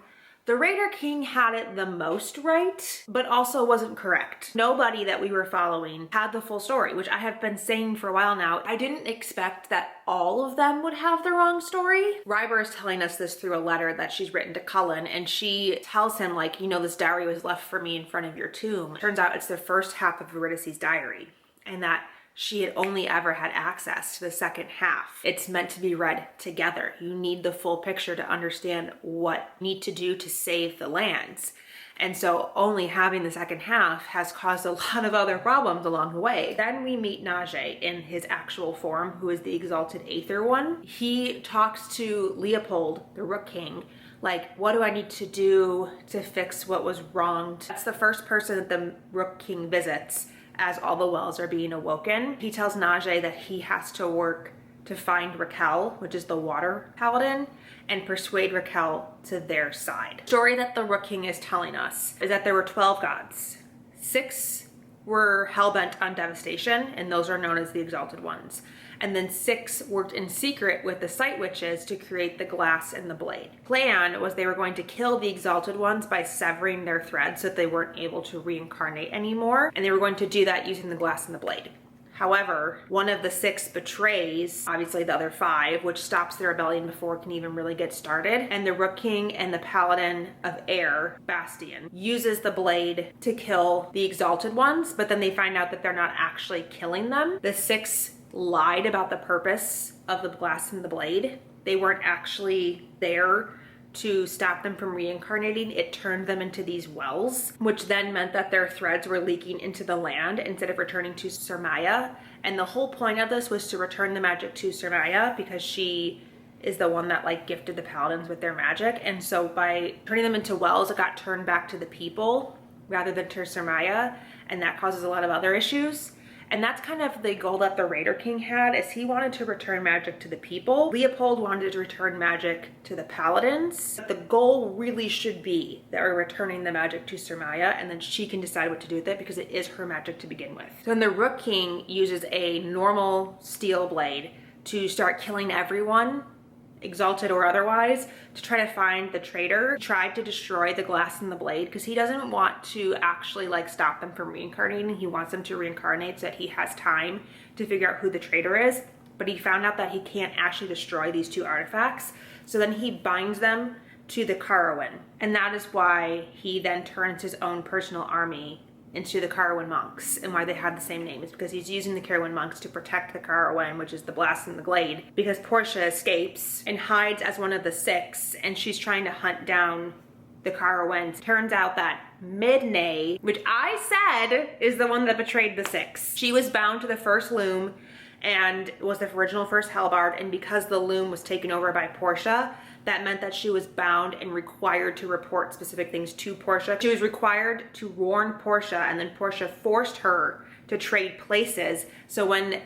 The Raider King had it the most right, but also wasn't correct. Nobody that we were following had the full story, which I have been saying for a while now. I didn't expect that all of them would have the wrong story. Ryber is telling us this through a letter that she's written to Cullen, and she tells him like, you know, this diary was left for me in front of your tomb. Turns out it's the first half of Eurydice's diary, and that she had only ever had access to the second half. It's meant to be read together. You need the full picture to understand what you need to do to save the lands. And so only having the second half has caused a lot of other problems along the way. Then we meet Najee in his actual form, who is the Exalted Aether one. He talks to Leopold, the Rook King, like, what do I need to do to fix what was wronged? That's the first person that the Rook King visits as all the wells are being awoken. He tells Najee that he has to work to find Raquel, which is the water paladin, and persuade Raquel to their side. The story that the Rook King is telling us is that there were 12 gods. 6 were hell-bent on devastation, and those are known as the Exalted Ones. And then 6 worked in secret with the Sightwitches to create the glass and the blade. Plan was they were going to kill the Exalted Ones by severing their threads so that they weren't able to reincarnate anymore, and they were going to do that using the glass and the blade. However, one of the 6 betrays, obviously the other 5, which stops the rebellion before it can even really get started. And the Rook King and the Paladin of Air, Bastion, uses the blade to kill the Exalted Ones, but then they find out that they're not actually killing them. The 6 lied about the purpose of the glass and the blade. They weren't actually there to stop them from reincarnating. It turned them into these wells, which then meant that their threads were leaking into the land instead of returning to Surmaya. And the whole point of this was to return the magic to Surmaya, because she is the one that like gifted the paladins with their magic. And so by turning them into wells, it got turned back to the people rather than to Surmaya, and that causes a lot of other issues. And that's kind of the goal that the Raider King had, is he wanted to return magic to the people. Leopold wanted to return magic to the paladins. But the goal really should be that we're returning the magic to Surmaya, and then she can decide what to do with it, because it is her magic to begin with. So then the Rook King uses a normal steel blade to start killing everyone, exalted or otherwise, to try to find the traitor. He tried to destroy the glass and the blade because he doesn't want to actually like stop them from reincarnating. He wants them to reincarnate so that he has time to figure out who the traitor is. But he found out that he can't actually destroy these 2 artifacts. So then he binds them to the Carowin. And that is why he then turns his own personal army into the Carowin monks, and why they have the same name is because he's using the Carowin monks to protect the Carowin, which is the blast and the glade, because Portia escapes and hides as one of the 6, and she's trying to hunt down the Carowins. Turns out that Midnay, which I said is the one that betrayed the 6, she was bound to the first loom and was the original first Hellbard, and because the loom was taken over by Portia, that meant that she was bound and required to report specific things to Portia. She was required to warn Portia, and then Portia forced her to trade places. So when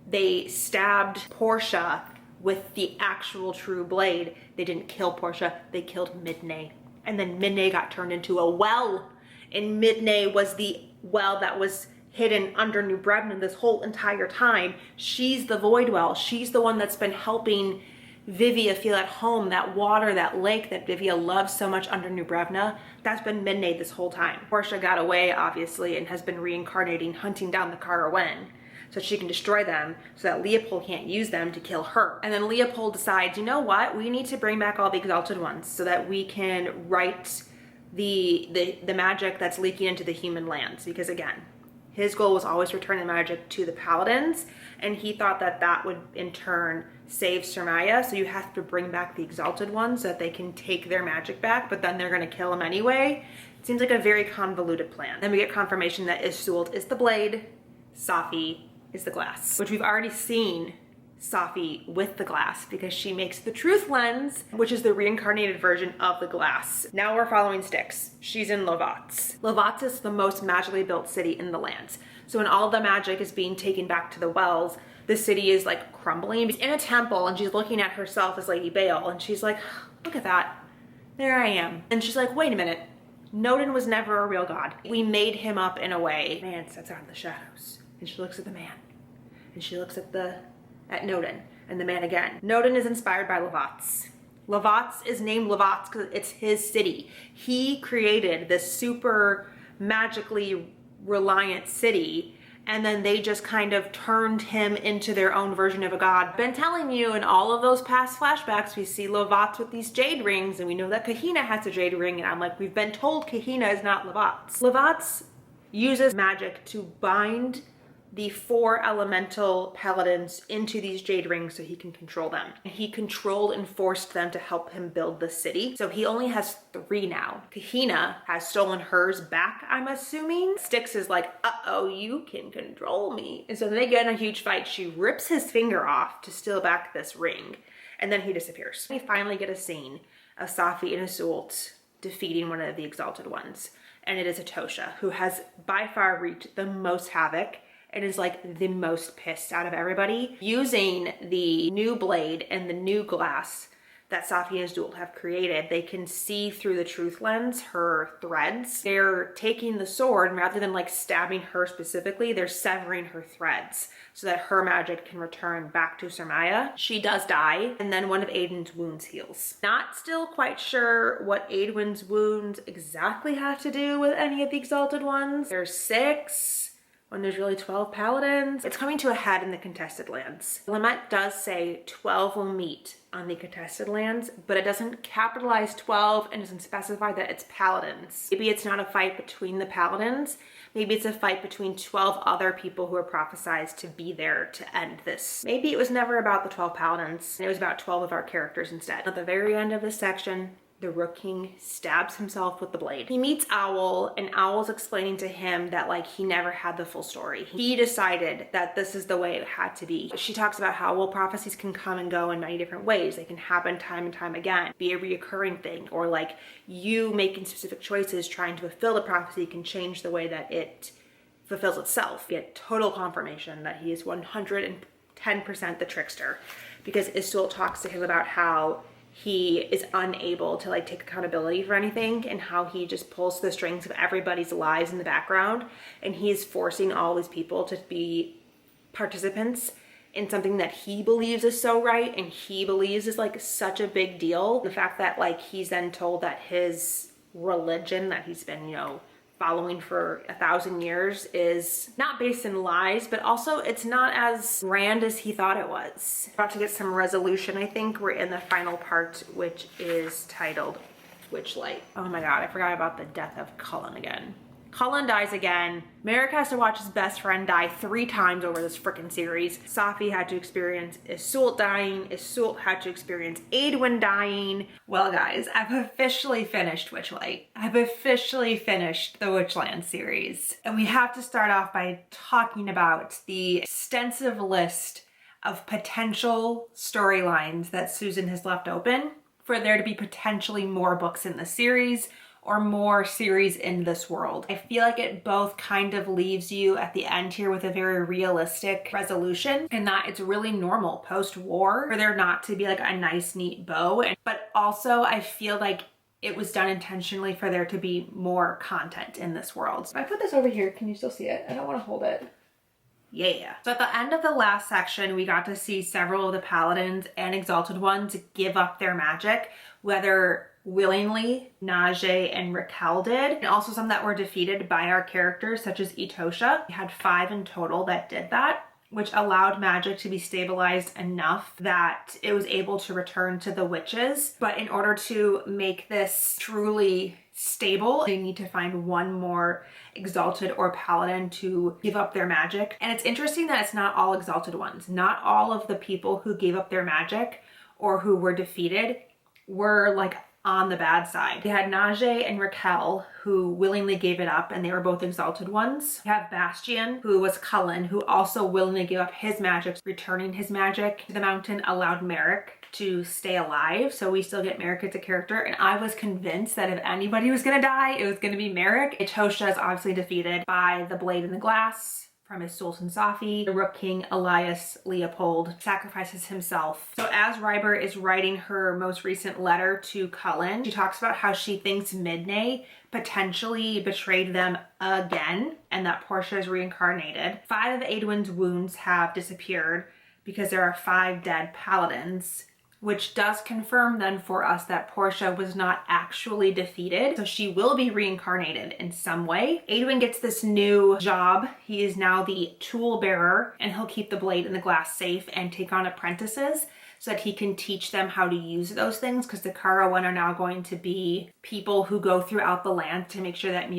they stabbed Portia with the actual true blade, they didn't kill Portia, they killed Midnay. And then Midnay got turned into a well, and Midnay was the well that was hidden under New Brebna this whole entire time. She's the Void Well. She's the one that's been helping Vivia feel at home, that water, that lake that Vivia loves so much under New Brevna, that's been Midnade this whole time. Portia got away, obviously, and has been reincarnating, hunting down the Carwen so she can destroy them so that Leopold can't use them to kill her. And then Leopold decides, you know what, we need to bring back all the Exalted Ones so that we can right the magic that's leaking into the human lands. Because again, his goal was always return the magic to the Paladins, and he thought that that would in turn save Sermaya. So you have to bring back the Exalted Ones so that they can take their magic back, but then they're going to kill him anyway. It seems like a very convoluted plan. Then we get confirmation that Iseult is the blade, Safi is the glass, which we've already seen Safi with the glass because she makes the truth lens, which is the reincarnated version of the glass. Now we're following Styx. She's in Lovatz. Lovatz is the most magically built city in the lands. So when all the magic is being taken back to the wells, the city is like crumbling. She's in a temple and she's looking at herself as Lady Bale, and she's like, look at that. There I am. And she's like, wait a minute. Nodin was never a real god. We made him up in a way. Man steps out of the shadows. And she looks at the man. And she looks at Nodin and the man again. Nodin is inspired by Lovatz. Lovatz is named Lovatz because it's his city. He created this super magically reliant city, and then they just kind of turned him into their own version of a god. Been telling you in all of those past flashbacks, we see Lovatz with these jade rings, and we know that Kahina has a jade ring, and I'm like, we've been told Kahina is not Lovatz. Lovatz uses magic to bind the 4 elemental paladins into these jade rings so he can control them. He controlled and forced them to help him build the city. So he only has 3 now. Kahina has stolen hers back, I'm assuming. Styx is like, uh-oh, you can control me. And so they get in a huge fight. She rips his finger off to steal back this ring, and then he disappears. We finally get a scene of Safi and Iseult defeating one of the Exalted Ones. And it is Atosha, who has by far wreaked the most havoc and is like the most pissed out of everybody. Using the new blade and the new glass that Safi and Iseult have created, they can see through the truth lens her threads. They're taking the sword, and rather than like stabbing her specifically, they're severing her threads so that her magic can return back to Sermaya. She does die, and then one of Aidwen's wounds heals. Not still quite sure what Aidwen's wounds exactly have to do with any of the Exalted Ones. There's 6. When there's really 12 paladins. It's coming to a head in the contested lands. Lamette does say 12 will meet on the contested lands, but it doesn't capitalize 12 and doesn't specify that it's paladins. Maybe it's not a fight between the paladins. Maybe it's a fight between 12 other people who are prophesized to be there to end this. Maybe it was never about the 12 paladins, and it was about 12 of our characters instead. At the very end of this section, the Rook King stabs himself with the blade. He meets Owl, and Owl's explaining to him that like he never had the full story. He decided that this is the way it had to be. She talks about how, well, prophecies can come and go in many different ways. They can happen time and time again, be a reoccurring thing, or like you making specific choices trying to fulfill the prophecy can change the way that it fulfills itself. Get total confirmation that he is 110% the trickster, because Iseult talks to him about how he is unable to like take accountability for anything, and how he just pulls the strings of everybody's lives in the background, and he's forcing all these people to be participants in something that he believes is so right and he believes is like such a big deal. The fact that like he's then told that his religion that he's been, you know, following for 1,000 years is not based in lies, but also it's not as grand as he thought it was. About to get some resolution, I think. We're in the final part, which is titled Witchlight. Oh my god, I forgot about the death of Cullen again. Cullen dies again. Merrick has to watch his best friend die 3 times over this freaking series. Safi had to experience Iseult dying. Iseult had to experience Aidwen dying. Well guys, I've officially finished Witchlight. I've officially finished the Witchlands series. And we have to start off by talking about the extensive list of potential storylines that Susan has left open for there to be potentially more books in the series, or more series in this world. I feel like it both kind of leaves you at the end here with a very realistic resolution, in that it's really normal post-war for there not to be like a nice neat bow, but also I feel like it was done intentionally for there to be more content in this world. If I put this over here, can you still see it? I don't want to hold it. Yeah. So at the end of the last section, we got to see several of the paladins and exalted ones give up their magic, whether willingly, Najee and Raquel did, and also some that were defeated by our characters, such as Etosha. We had 5 in total that did that, which allowed magic to be stabilized enough that it was able to return to the witches. But in order to make this truly stable, they need to find one more exalted or paladin to give up their magic. And it's interesting that it's not all exalted ones. Not all of the people who gave up their magic or who were defeated were like on the bad side. We had Najee and Raquel who willingly gave it up, and they were both exalted ones. We have Bastian, who was Cullen, who also willingly gave up his magic. Returning his magic to the mountain allowed Merrick to stay alive, so we still get Merrick as a character, and I was convinced that if anybody was gonna die, it was gonna be Merrick. Etosha is obviously defeated by the blade in the glass from his Sultan Safi. The Rook King Elias Leopold sacrifices himself. So as Ryber is writing her most recent letter to Cullen, she talks about how she thinks Midnay potentially betrayed them again, and that Portia is reincarnated. 5 of Aedwin's wounds have disappeared because there are 5 dead paladins, which does confirm then for us that Portia was not actually defeated. So she will be reincarnated in some way. Aedwin gets this new job. He is now the tool bearer, and he'll keep the blade and the glass safe and take on apprentices so that he can teach them how to use those things, because the Karawan are now going to be people who go throughout the land to make sure that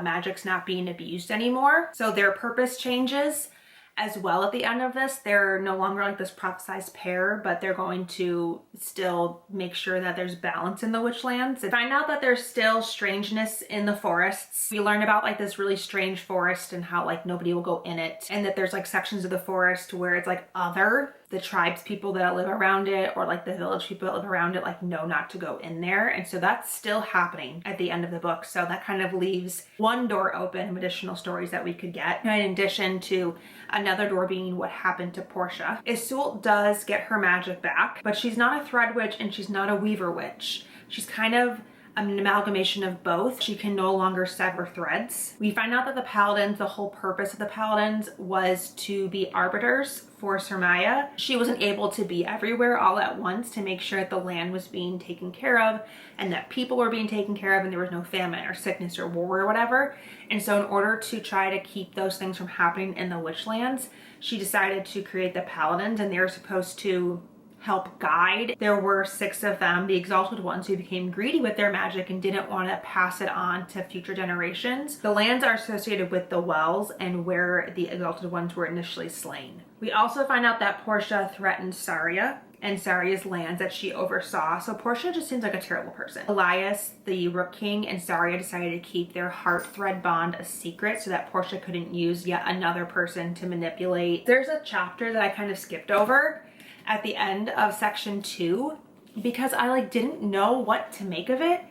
magic's not being abused anymore. So their purpose changes as well at the end of this. They're no longer like this prophesized pair, but they're going to still make sure that there's balance in the Witchlands. And find out that there's still strangeness in the forests. We learn about like this really strange forest and how like nobody will go in it, and that there's like sections of the forest where it's like other. The tribes people that live around it, or like the village people that live around it, like know not to go in there. And so that's still happening at the end of the book. So that kind of leaves one door open of additional stories that we could get, in addition to another door being what happened to Portia. Iseult does get her magic back, but she's not a thread witch and she's not a weaver witch. She's kind of an amalgamation of both. She can no longer sever threads. We find out that the paladins, the whole purpose of the paladins was to be arbiters for Sermaya. She wasn't able to be everywhere all at once to make sure that the land was being taken care of and that people were being taken care of and there was no famine or sickness or war or whatever. And so in order to try to keep those things from happening in the Witchlands, she decided to create the paladins, and they're supposed to help guide. There were 6 of them, the exalted ones, who became greedy with their magic and didn't want to pass it on to future generations. The lands are associated with the wells and where the exalted ones were initially slain. We also find out that Portia threatened Saria and Saria's lands that she oversaw. So Portia just seems like a terrible person. Elias, the Rook King, and Saria decided to keep their heart thread bond a secret so that Portia couldn't use yet another person to manipulate. There's a chapter that I kind of skipped over at the end of section 2 because I like didn't know what to make of it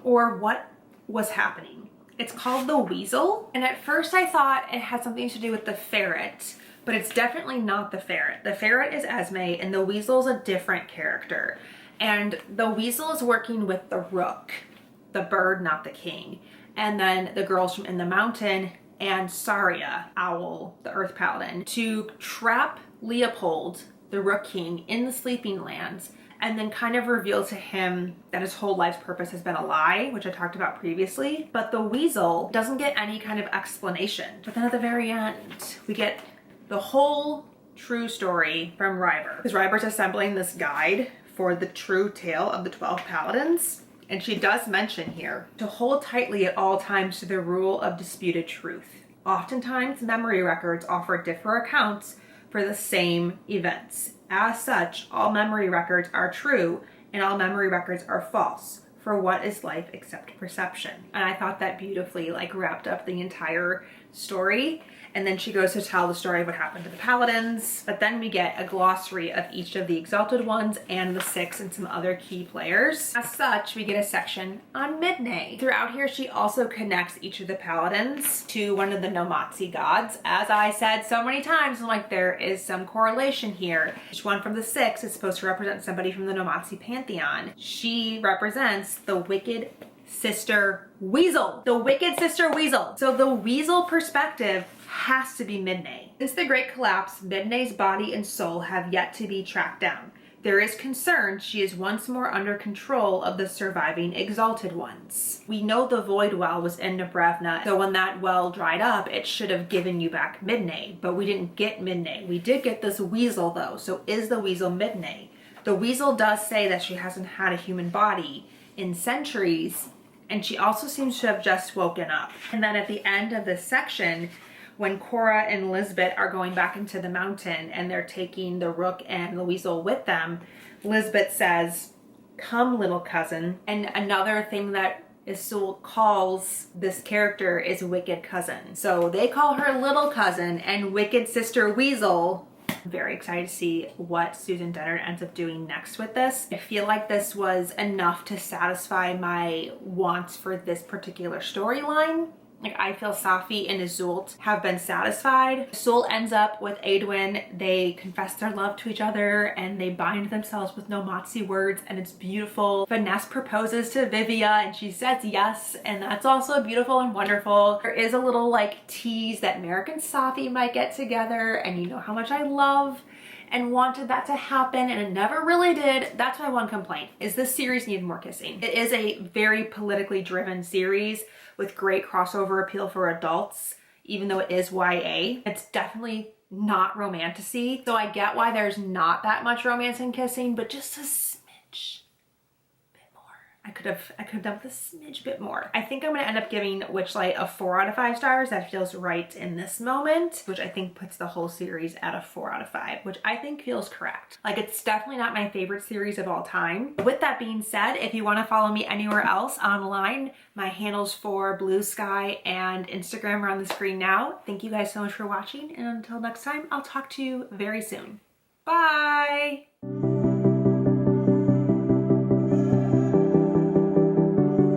or what was happening. It's called The Weasel, and at first I thought it had something to do with the ferret, but it's definitely not the ferret. The ferret is Esme and the weasel's a different character, and the weasel is working with the rook, the bird, not the king, and then the girls from In the Mountain and Saria, Owl, the earth paladin, to trap Leopold, the Rook King, in the Sleeping Lands, and then kind of reveal to him that his whole life's purpose has been a lie, which I talked about previously. But the weasel doesn't get any kind of explanation. But then at the very end, we get the whole true story from Ryber. Because Ryber's assembling this guide for the true tale of the 12 paladins. And she does mention here to hold tightly at all times to the rule of disputed truth. Oftentimes, memory records offer different accounts for the same events. As such, all memory records are true and all memory records are false. For what is life except perception? And I thought that beautifully like wrapped up the entire story. And then she goes to tell the story of what happened to the paladins. But then we get a glossary of each of the exalted ones and the 6 and some other key players. As such, we get a section on Midnay. Throughout here, she also connects each of the paladins to one of the Nomatsi gods. As I said so many times, I'm like, there is some correlation here. Each one from the 6 is supposed to represent somebody from the Nomatsi pantheon. She represents the wicked sister Weasel. The wicked sister Weasel. So the Weasel perspective has to be Midnay. Since the Great Collapse, Midnay's body and soul have yet to be tracked down. There is concern she is once more under control of the surviving Exalted Ones. We know the Void Well was in Nebrevna, so when that well dried up, it should have given you back Midnay, but we didn't get Midnay. We did get this weasel though, so is the weasel Midnay? The weasel does say that she hasn't had a human body in centuries, and she also seems to have just woken up. And then at the end of this section, when Cora and Lisbeth are going back into the mountain and they're taking the Rook and the Weasel with them, Lisbeth says, "Come, little cousin." And another thing that Isul calls this character is Wicked Cousin. So they call her Little Cousin and Wicked Sister Weasel. I'm very excited to see what Susan Dennard ends up doing next with this. I feel like this was enough to satisfy my wants for this particular storyline. Like, I feel Safi and Iseult have been satisfied. Iseult ends up with Adwin. They confess their love to each other and they bind themselves with no Motzi words, and it's beautiful. Vanessa proposes to Vivia and she says yes, and that's also beautiful and wonderful. There is a little like tease that Merrick and Safi might get together, and you know how much I love and wanted that to happen, and it never really did. That's my one complaint, is this series needed more kissing. It is a very politically driven series with great crossover appeal for adults, even though it is YA. It's definitely not romantasy, so I get why there's not that much romance and kissing, but just a smidge bit more. I could have done with a smidge bit more. I think I'm gonna end up giving Witchlight a 4 out of 5 stars. That feels right in this moment, which I think puts the whole series at a 4 out of 5, which I think feels correct. Like, it's definitely not my favorite series of all time. With that being said, if you want to follow me anywhere else online, my handles for Blue Sky and Instagram are on the screen now. Thank you guys so much for watching, and until next time, I'll talk to you very soon. Bye!